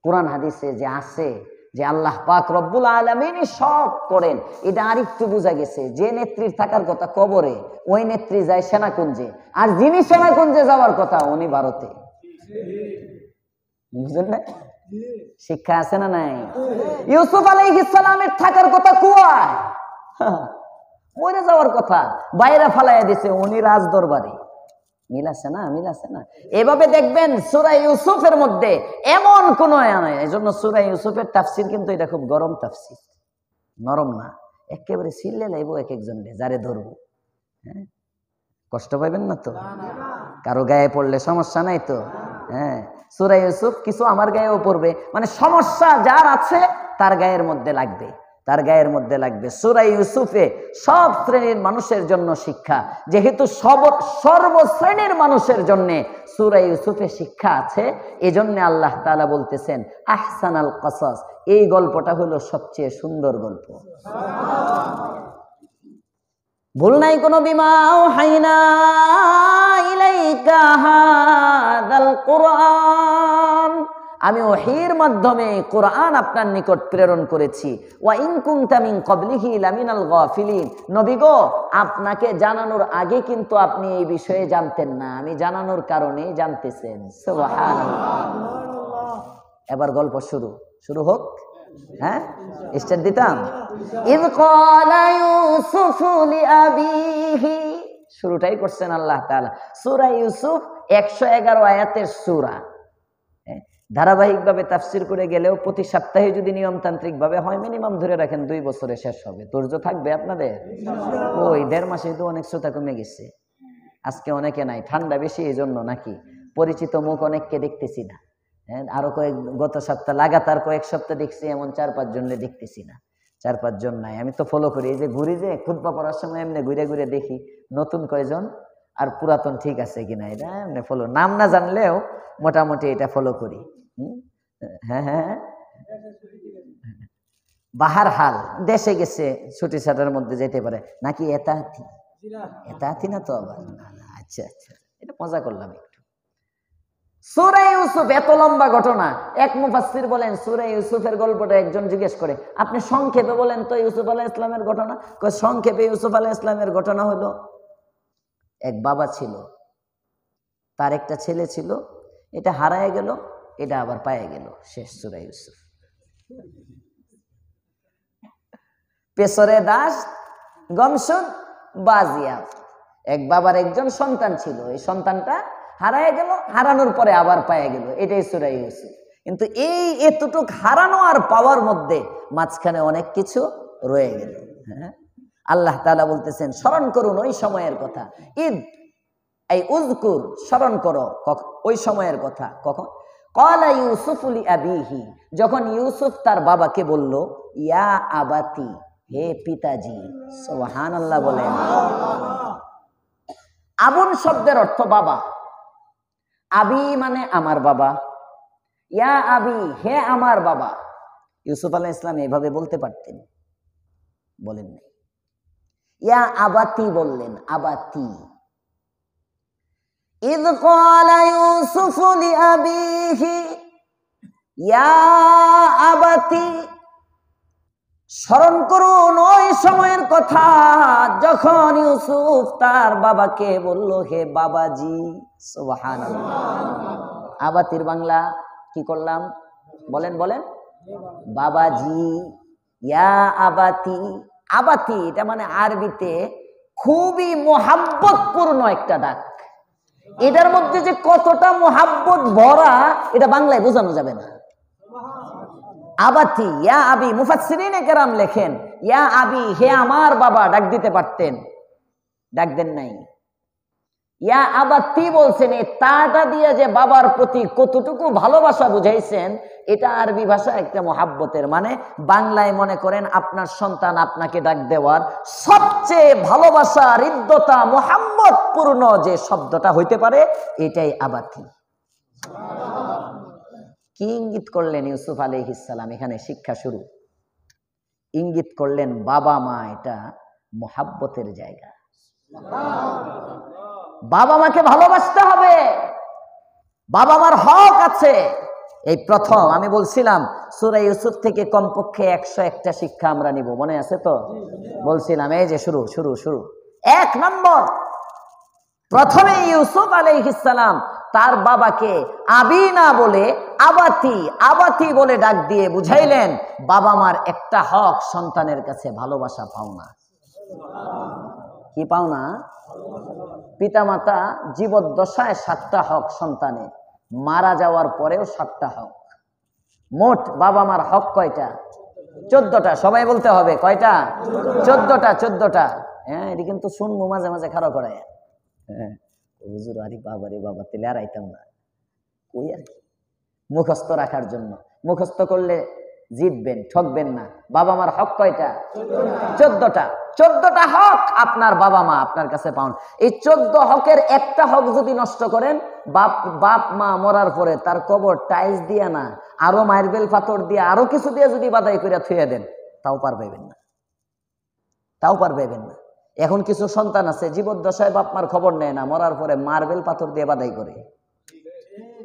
কোরআন হাদিসে যে আছে, যে আল্লাহ পাক রব্বুল আলামিন সব করেন, এটা আরেকটু বোঝা গেছে। যে নেত্রীর থাকার কথা কবরে, ওই নেত্রী যায় সেনাকুঞ্জে, আর যিনি সেনাকুঞ্জে যাওয়ার কথা উনি ভারতে। বুঝলেন না? শিক্ষা আছে না নাই? ইউসুফ আলাইহিস সালামের থাকার কথা কুয়ায়, মরে যাওয়ার কথা, বাইরে ফালাইয়া দিছে, উনি রাজ দরবারে। মিল আছে না? মিল আছে না? এভাবে দেখবেন সূরা ইউসুফের মধ্যে এমন কোন আয়াত নাই। এজন্য সূরা ইউসুফের তাফসীর কিন্তু এটা খুব গরম তাফসীর, নরম না। একেবারে সিললে লাইব এক একজন যারে ধরবো। হ্যাঁ, কষ্ট পাইবেন না তো? কারো গায়ে পড়লে সমস্যা নাই তো? হ্যাঁ, সূরা ইউসুফ কিছু আমার গায়েও পড়বে, মানে সমস্যা যার আছে তার গায়ের মধ্যে লাগবে, তার গায়ের মধ্যে লাগবে। সূরা ইউসুফে সব শ্রেণীর মানুষের জন্য শিক্ষা, যেহেতু সর্বশ্রেণীর মানুষের জন্য সূরা ইউসুফে শিক্ষা আছে, এজন্য আল্লাহ তাআলা বলতেছেন আহসানাল কসাস, এই গল্পটা হলো সবচেয়ে সুন্দর গল্প। ভুল নাই কোনো। বিমা আওহাইনা ইলাইকা হাযাল কুরআন, আমি ওহীর মাধ্যমে কোরআন আপনার নিকট প্রেরণ করেছি। ওয়া ইন কুনতা মিন ক্বাবলিহি লামিনাল গাফিলিন, নবী গো আপনাকে জানানোর আগে কিন্তু আপনি এই বিষয়ে জানতেন না, আমি জানানোর কারণেই জানতেছেন। সুবহানাল্লাহ। এবার গল্প শুরু হোক। হ্যাঁ, স্টার্ট দিতাম। ইয ক্বালা ইউসুফু লিআবিহি, শুরুটাই করছেন আল্লাহ তাআলা। সূরা ইউসুফ 111 আয়াতের সূরা। ধারাবাহিকভাবে তাফসীর করে গেলেও প্রতি সপ্তাহে যদি নিয়মতান্ত্রিক ভাবে হয়, মিনিমাম ধরে রাখেন 2 বছরে শেষ হবে। ধৈর্য থাকবে আপনাদের? ওই 1.5 মাসে তো অনেক শ্রোতা কমে গেছে, আজকে অনেকে নাই, ঠান্ডা বেশি এই জন্য নাকি? পরিচিত মুখ অনেককে দেখতেছি না। হ্যাঁ, আরো গত সপ্তাহ লাগাতার কয়েক সপ্তাহ দেখছি, এমন 4-5 জনকে দেখতেছি না, 4-5 জন নাই। আমি তো ফলো করি, এই যে ঘুরি, যে খুতবা পড়ার সময় এমনি ঘুরে ঘুরে দেখি নতুন কয়জন আর পুরাতন ঠিক আছে কিনা, এটা এমনি ফলো, নাম না জানলেও মোটামুটি এটা ফলো করি। হ্যাঁ হ্যাঁ, বাহার হাল দেশে গেছে, ছুটি ছাটার মধ্যে যেতে পারে নাকি? এতাহাতি না তো আবার? আচ্ছা আচ্ছা, এটা মজা করলাম একটু। সূরা ইউসুফ এত লম্বা ঘটনা। এক মুফাসসির বলেন সূরা ইউসুফের গল্পটা একজন জিজ্ঞেস করে, আপনি সংক্ষেপে বলেন তো ইউসুফ আলাইহিস সালামের ঘটনা। সংক্ষেপে ইউসুফ আলাইহিস সালামের ঘটনা হলো, এক বাবা ছিল, তার একটা ছেলে ছিল, এটা হারায় গেল, এটা আবার পায়ে গেল। শেষ সূরা ইউসুফ। পেছরে দাস গমশুন বাজিয়া, এক বাবার একজন সন্তান ছিল, এই সন্তানটা হারায় গেল, হারানোর পরে আবার পায়ে গেল, এটাই সূরা ইউসুফ। কিন্তু এই এতটুক হারানো আর পাওয়ার মধ্যে মাঝখানে অনেক কিছু রয়ে গেল। হ্যাঁ, আল্লাহ তাআলা বলতেছেন স্মরণ করুন ওই সময়ের কথা। ঈদ এই উযকুর, স্মরণ করো ওই সময়ের কথা। কখন? ক্বালা ইউসুফু লিআবিহি, যখন ইউসুফ তার বাবাকে বলল ইয়া আবাতি, হে পিতাজি। সুবহানাল্লাহ বলেন। আবুন শব্দের অর্থ বাবা, আবি মানে আমার বাবা, ইয়া আবি হে আমার বাবা। ইউসুফ আলাইহিস সালাম এইভাবে বলতে পারতেন, বলেন নাই। ইয়া আবাতি বললেন, আবাতি। ইয ক্বালা ইউসুফু লিআবিহি ইয়া আবাতি, স্মরণ করুন ওই সময়ের কথা যখন ইউসুফ তার বাবাকে বলল হে বাবাজি। সুবহানাল্লাহ। আবাতির বাংলা কি করলাম? বলেন বলেন। বাবাজি, ইয়া আবাতি। আবাতি এটা মানে আরবিতে খুবই মোহাব্বতপূর্ণ একটা ডাক। এটার মধ্যে যে কতটা মোহাব্বত ভরা এটা বাংলায় বোঝানো যাবে না। আবাতি, ইয়া আবি, মুফাসসিরিনে কেরাম লেখেন ইয়া আবি হে আমার বাবা ডাক দিতে পারতেন, ডাক দেন নাই। ইয়া আবাতি বলছেন, এই তাটা দিয়ে যে বাবার প্রতি কতটুকু ভালোবাসা বুঝাইছেন, এটা আরবি ভাষা একটা মোহাব্বতের মানে। বাংলায় মনে করেন আপনার সন্তান আপনাকে ডাক দেওয়ার সবচেয়ে ভালোবাসা, হৃদ্যতা, মোহাম্মতপূর্ণ যে শব্দটা হইতে পারে এটাই আবাতি। কি ইঙ্গিত করলেন ইউসুফ আলাইহিস সালাম? এখানে শিক্ষা শুরু। ইঙ্গিত করলেন বাবা মা এটা মোহাব্বতের জায়গা, বাবা মাকে ভালোবাসতে হবে, বাবা মার হক আছে। এই প্রথম আমি বলছিলাম সূরা ইউসুফ থেকে কমপক্ষে 101টা শিক্ষা আমরা নিব, মনে আছে তো? বলছিলাম এই যে শুরু শুরু শুরু। 1 নম্বর, প্রথমে ইউসুফ আলাইহিস সালাম তার বাবাকে আবি না বলে আবাতি, আবাতি বলে ডাক দিয়ে বুঝাইলেন বাবা মার একটা হক সন্তানের কাছে ভালোবাসা পাওনা। কি পাও না? পিতামাতা জীবদ্দশায় 7টা হক সন্তানের, মারা যাওয়ার পরেও 7টা হক। মোট বাবা মার হক কয়টা? 14টা। সবাই বলতে হবে কয়টা? 14টা। 14টা। হ্যাঁ, এটা কিন্তু শুনবো মাঝে মাঝে খারাপ করায়। হ্যাঁ, হুজুর আরে বাবা রে বাবা, তেলে আর আইতাম না। ওই আর কি, মুখস্থ রাখার জন্য। মুখস্থ করলে জিতবেন, ঠকবেন না। বাবা মার হক কয়টা? 14টা। 14টা হক আপনার বাবা মা আপনার কাছে পান। এই 14 হকের একটা হক যদি নষ্ট করেন, বাপ মা মরার পরে তার কবর টাইলস দিয়া না, আরো মার্বেল পাথর দিয়ে আরো কিছু দিয়ে যদি বাধাই করে থুয়ে দেন, তাও পারবেন না, তাও পারবেন না। এখন কিছু সন্তান আছে জীবদ্দশায় বাপ মার খবর নেয় না, মরার পরে মার্বেল পাথর দিয়ে বাধাই করে।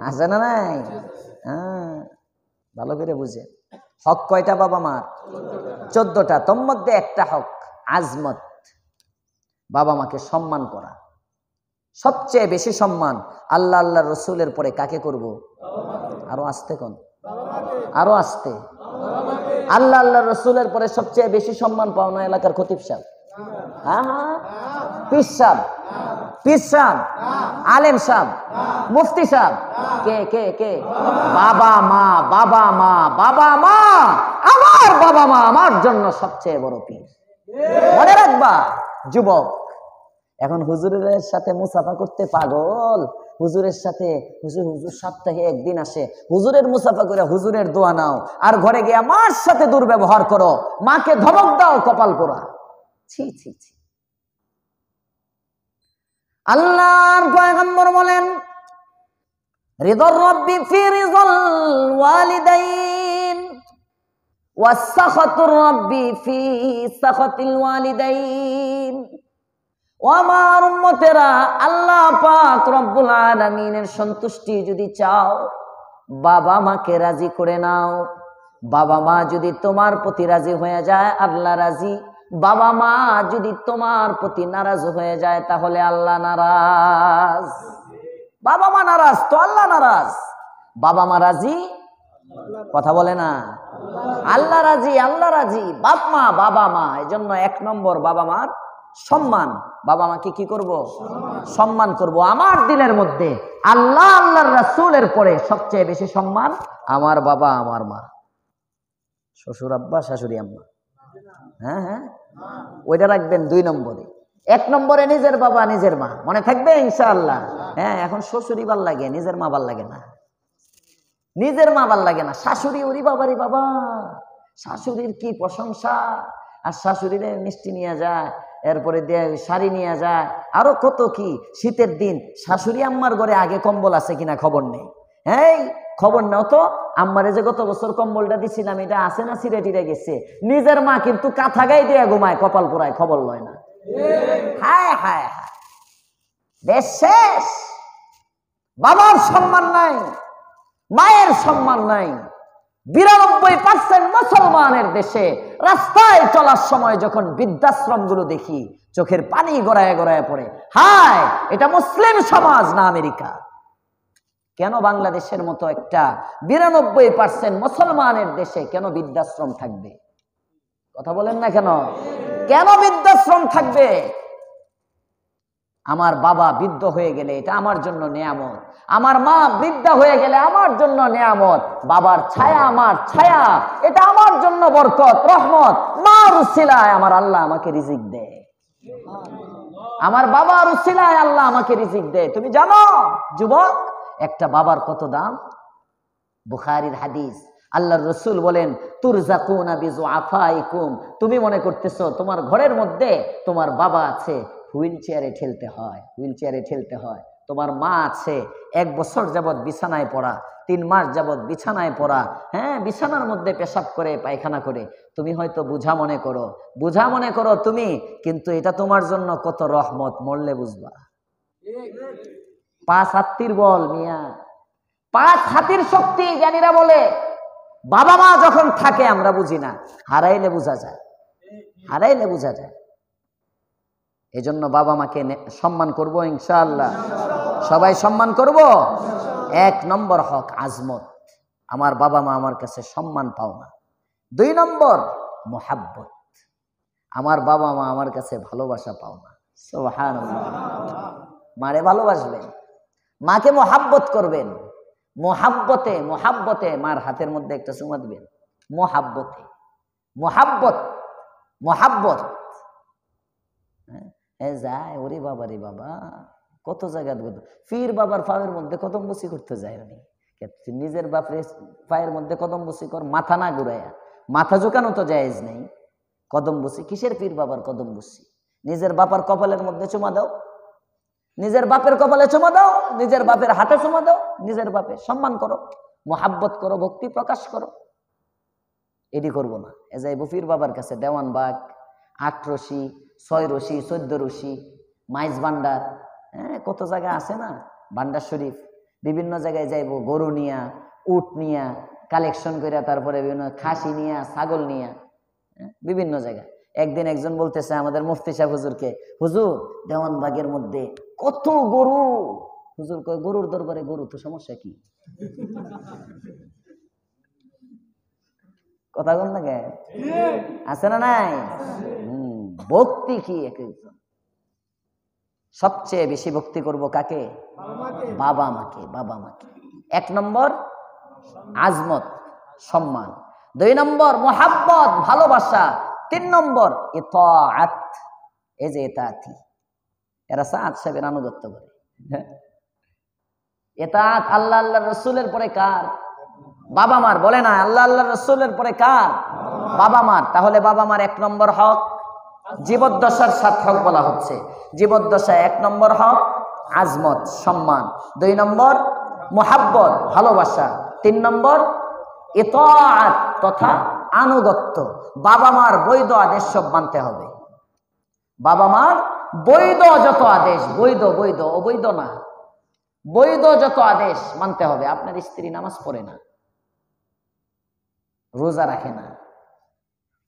আছে না নাই? হ্যাঁ, ভালো করে বুঝে। হক কয়টা বাবা মার? 14টা। তোর মধ্যে একটা হক আজমত, বাবা মাকে সম্মান করা। সবচেয়ে বেশি সম্মান আল্লাহ আল্লাহ রসুলের পরে কাকে করব? আরো আসতে কোন, আরো আসতে। আল্লাহ আল্লাহ রসুলের পরে সবচেয়ে বেশি সম্মান পাওনা এলাকার খতিব সাহেব, হ্যাঁ হ্যাঁ, পীর সাহেব, পীর সাহেব, আলেম সাহেব, মুফতি সাহেব। কে কে কে? বাবা মা। বাবা মা, বাবা মা। আমার বাবা মা আমার জন্য সবচেয়ে বড় পীর। মনে রাখবা যুবক, এখন হুজুরের সাথে মুসাফা করতে পাগল। হুজুরের সাথে হুজুর সপ্তাহে একদিন আসে, হুজুরের মুসাফা করে হুজুরের দোয়া নাও, আর ঘরে গিয়ে মার সাথে দুর্ব্যবহার করো, মাকে ধমক দাও, কপাল পোড়া। ছি ছি ছি। আল্লাহর পয়গম্বর বলেন, রিদার রাব্বি ফি রিদাল ওয়ালিদাইন ওয়া সাখাতুর রাব্বি ফি সাখাতিল ওয়ালিদাইন। ও আমার উম্মতেরা, আল্লাহ পাক রব্বুল আলামিনের সন্তুষ্টি যদি চাও, বাবা মাকে রাজি করে নাও। বাবা মা যদি তোমার প্রতি রাজি হয়ে যায়, আল্লাহ রাজি। বাবা মা যদি তোমার প্রতি নারাজ হয়ে যায়, তাহলে আল্লাহ নারাজ। বাবা মা নারাজ তো আল্লাহ নারাজ। বাবা মা রাজি, কথা বলে না, আল্লাহ রাজি, আল্লাহ রাজি। বাপ মা, বাবা মা, এজন্য 1 নম্বর বাবা মার সম্মান। বাবা মাকে কি করব? সম্মান করব। আমার দিলের মধ্যে আল্লাহ আল্লাহর রাসূলের পরে সবচেয়ে বেশি সম্মান আমার বাবা আমার মা, শ্বশুর আব্বা শাশুড়ি আম্মা। হ্যাঁ হ্যাঁ, ওইটা রাখবেন 2 নম্বরে। 1 নম্বরে নিজের বাবা নিজের মা, মনে থাকবে ইনশাআল্লাহ। হ্যাঁ, এখন শ্বশুরই ভাল লাগে, নিজের মা ভাল লাগে না। নিজের মা ভাল লাগে না। শাশুড়ি, ওরি বাবারি বাবা, শাশুড়ির কি প্রশংসা। আর শাশুড়ির মিষ্টি নিয়ে যায়, এরপরে দিয়ে শাড়ি নিয়ে যায়, আরো কত কি। শীতের দিন শাশুড়ি আম্মার ঘরে আগে কম্বল আছে কিনা খবর নেই। হ্যাঁ, খবর নাও তো, আম্মারে যে গত বছর কম্বলটা দিছিলাম এটা আছে না ছিঁড়ে টিড়ে গেছে। নিজের মা কিন্তু কাঁথা গায়ে দিয়ে ঘুমায়, কপাল পোড়ায়, খবর লয় না। হায় হায় হায়, দেশ শেষ। বাবার সম্মান নাই, মায়ের সম্মান নাই। 92% মুসলমানের দেশে রাস্তায় চলার সময় যখন বৃদ্ধাশ্রম গুলো দেখি, চোখের পানি গড়ায় গড়ায় পড়ে। হায়, এটা মুসলিম সমাজ না আমেরিকা। কেন বাংলাদেশের মতো একটা 92% মুসলমানের দেশে কেন বৃদ্ধাশ্রম থাকবে? কথা বলেন না কেন? কেন বৃদ্ধাশ্রম থাকবে? আমার বাবা বৃদ্ধ হয়ে গেলে এটা আমার জন্য নেয়ামত, আমার মা বৃদ্ধা হয়ে গেলে আমার জন্য নেয়ামত, বাবার ছায়া আমার ছায়া, এটা আমার জন্য বরকত রহমত। মার উসিলায় আমার আল্লাহ আমাকে রিজিক দেয়, আমার বাবার উসিলায় আল্লাহ আমাকে রিজিক দেয়। তুমি জানো যুবক, একটা বাবার কত দাম? বুখারীর হাদিস, আল্লাহর রাসূল বলেন, তুরজাকুনা বিযুআফাইকুম। তুমি মনে করতেছো তোমার ঘরের মধ্যে তোমার বাবা আছে, হুইল চেয়ারে ঠেলতে হয়, হুইল চেয়ারে ঠেলতে হয়। তোমার মা আছে 1 বছর যাবৎ বিছানায় পড়া, 3 মাস যাবৎ বিছানায় পড়া, হ্যাঁ, বিছানার মধ্যে পেশাব করে পায়খানা করে। তুমি হয়তো বুঝা মনে করো, বুঝা মনে করো তুমি, কিন্তু এটা তোমার জন্য কত রহমত, মরলে বুঝবা। 5 হাতির বল মিয়া, 5 হাতির শক্তি। জ্ঞানীরা বলে বাবা মা যখন থাকে আমরা বুঝি না, হারাইলে বোঝা যায়, হারাইলে বোঝা যায়। এজন্য বাবা মাকে সম্মান করব ইনশাআল্লাহ, সবাই সম্মান করব। 1 নম্বর হক আজমত, আমার বাবা মা আমার কাছে সম্মান পাও না। 2 নম্বর মুহাব্বত, আমার বাবা মা আমার কাছে ভালোবাসা পাও না, সুবহানাল্লাহ। মারে ভালোবাসবেন, মাকে মোহাব্বত করবেন, মোহাব্বতে মোহাব্বতে মার হাতের মধ্যে একটা চুমা দিবেন, মোহাব্বতে, মোহাব্বত মোহাব্বত। যায় ওরে বাবা রে বাবা, কত জায়গা পীর বাবার পায়ের মধ্যে কদম বসি করতে যায় না, নিজের বাপের পায়ের মধ্যে কদম বসি কর, মাথা না ঘুরাইয়া, মাথা ঝুঁকানো তো জায়েজ নেই। কদম বসি কিসের পীর বাবার কদম বসি? নিজের বাবার কপালের মধ্যে চুমা দাও, নিজের বাপের কপালে চুমা দাও, নিজের বাপের হাতে চুমা দাও, নিজের বাপের সম্মান করো, মোহাব্বত করো, ভক্তি প্রকাশ করো। এটি করবো না, এ যাইব পীর বাবার কাছে দেওয়ানবাগ, ৮ রশি, ৬ রশি, ১৪ রশি, মাইজ ভান্ডার, হ্যাঁ কত জায়গা আছে না, ভান্ডার শরীফ, বিভিন্ন জায়গায় যাইব, গরু নিয়া, উট নিয়া কালেকশন করে, তারপরে বিভিন্ন খাসি নিয়া, ছাগল নিয়া, বিভিন্ন জায়গায়। একদিন একজন বলতেছে আমাদের মুফতি সাহেব হুজুরকে, হুজুর দেওয়ানবাগের মধ্যে কত গরু। হুজুর কয়, গরুর দরবারে গরু, তো সমস্যা কি? কথা বল না, আছে না নাই? ভক্তি কি? সবচেয়ে বেশি ভক্তি করব কাকে? বাবা মাকে। বাবা মাকে ১ নম্বর আজমত, সম্মান। ২ নম্বর মোহাব্বত, ভালোবাসা। ৩ নম্বর ইতাআত, এই যে ইতাআতি, এরা সাদ সাহেবের আনুগত্য করে। ইতাআত আল্লাহ আল্লাহ রসুলের পরে কার? বাবা মার। বলে না আল্লাহ আল্লাহ রসুলের পরে কার? বাবা মার। তাহলে বাবা মার ১ নম্বর হক, জীবদ্দশার ৭ হক বলা হচ্ছে। জীবদ্দশায় ১ নম্বর হক আজমত, সম্মান। ২ নম্বর মোহাব্বত, ভালোবাসা। ৩ নম্বর ইতাআত তথা আনুগত্য। বাবা মার বৈধ আদেশ সব মানতে হবে। বাবা মার বৈধ যত আদেশ, বৈধ বৈধ অবৈধ না, বৈধ যত আদেশ মানতে হবে। আপনার স্ত্রী নামাজ পড়ে না, রোজা রাখে না,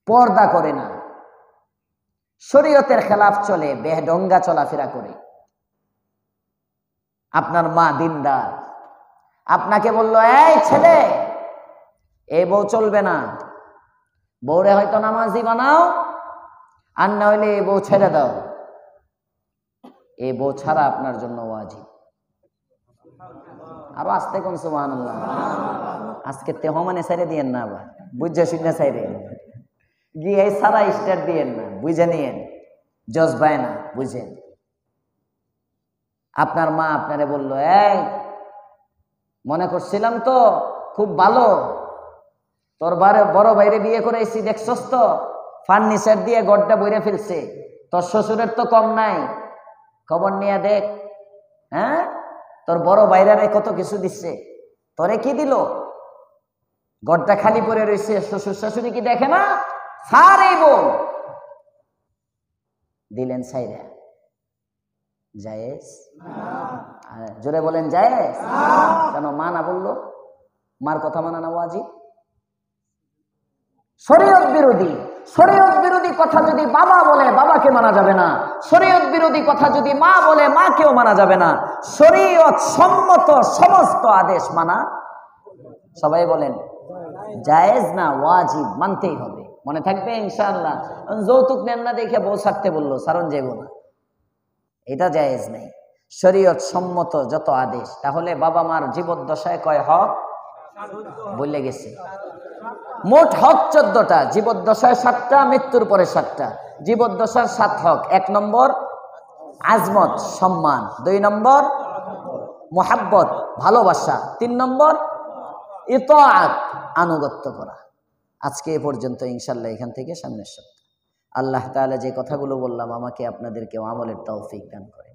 পর্দা করে না, শরীয়তের খেলাফ চলে, বেঢঙ্গা চলাফেরা করে, আপনার মা দিনদার, আপনাকে বলল, এই ছেলে, এই বউ চলবে না, বউরে হয়তো নামাজি বানাও, আর না হইলে এই বউ ছেড়ে দাও। এই বউ ছাড়া আপনার জন্য ওয়াজিব। আরো আস্তে কোন সুবহানাল্লাহ। আজকে তেহমানে ছেড়ে দিয়েন না, আবার বুঝে শুনে ছেড়ে গিয়ে সারা স্টার দিয়েন না, বুঝে নিয়েন, জজবায় না, বুঝেন। আপনার মা আপনারে বলল, এই মনে করছিলাম তো খুব ভালো, তোর বড় ভাইরে বিয়ে করে এসি, দেখছস তো ফার্নিচার দিয়ে ঘরটা বইরে ফেলছে, তোর শ্বশুরের তো কম নাই, খবর নিয়ে দেখ। হ্যাঁ, তোর বড় ভাইরারে কত কিছু দিচ্ছে, তোরে কি দিল? ঘরটা খালি পড়ে রয়েছে, শ্বশুর শাশুড়ি কি দেখে না? সারে বল দিলেন সাইরা, জায়েজ? জোরে বলেন জায়েজ? কেন মা না বললো? মার কথা মানা না ওয়াজিব? শরীয়ত বিরোধী, শরীয়ত বিরোধী কথা যদি বাবা বলে, বাবাকে মানা যাবে না। শরীয়ত বিরোধী কথা যদি মা বলে, মাকেও মানা যাবে না। শরীয়ত সম্মত সমস্ত আদেশ মানা, সবাই বলেন জায়েজ না ওয়াজিব, মানতেই হবে। মনে থাকবে ইনশাআল্লাহ। যৌতুক নেন না দেখে বউ ছাড়তে বললো, সারণ যাইব না, এটা জায়েজ নেই। শরীয়ত সম্মত যত আদেশ, তাহলে বাবা মার জীবদ্দশায় কয় হক বলে গেছে? মোট হক 14টা, জীবদ্দশায় 7টা, মৃত্যুর পরে 7টা। জীবদ্দশার 7 হক: 1 নম্বর আজমত, সম্মান; 2 নম্বর মোহাব্বত, ভালোবাসা; 3 নম্বর ইতাআত, আনুগত্য করা। আজকে এ পর্যন্ত, ইনশাআল্লাহ এখান থেকে সামনের সপ্তাহ আল্লাহ তাআলা যে কথাগুলো বললাম আমাকে আপনাদেরকে আমলের তৌফিক দান করেন।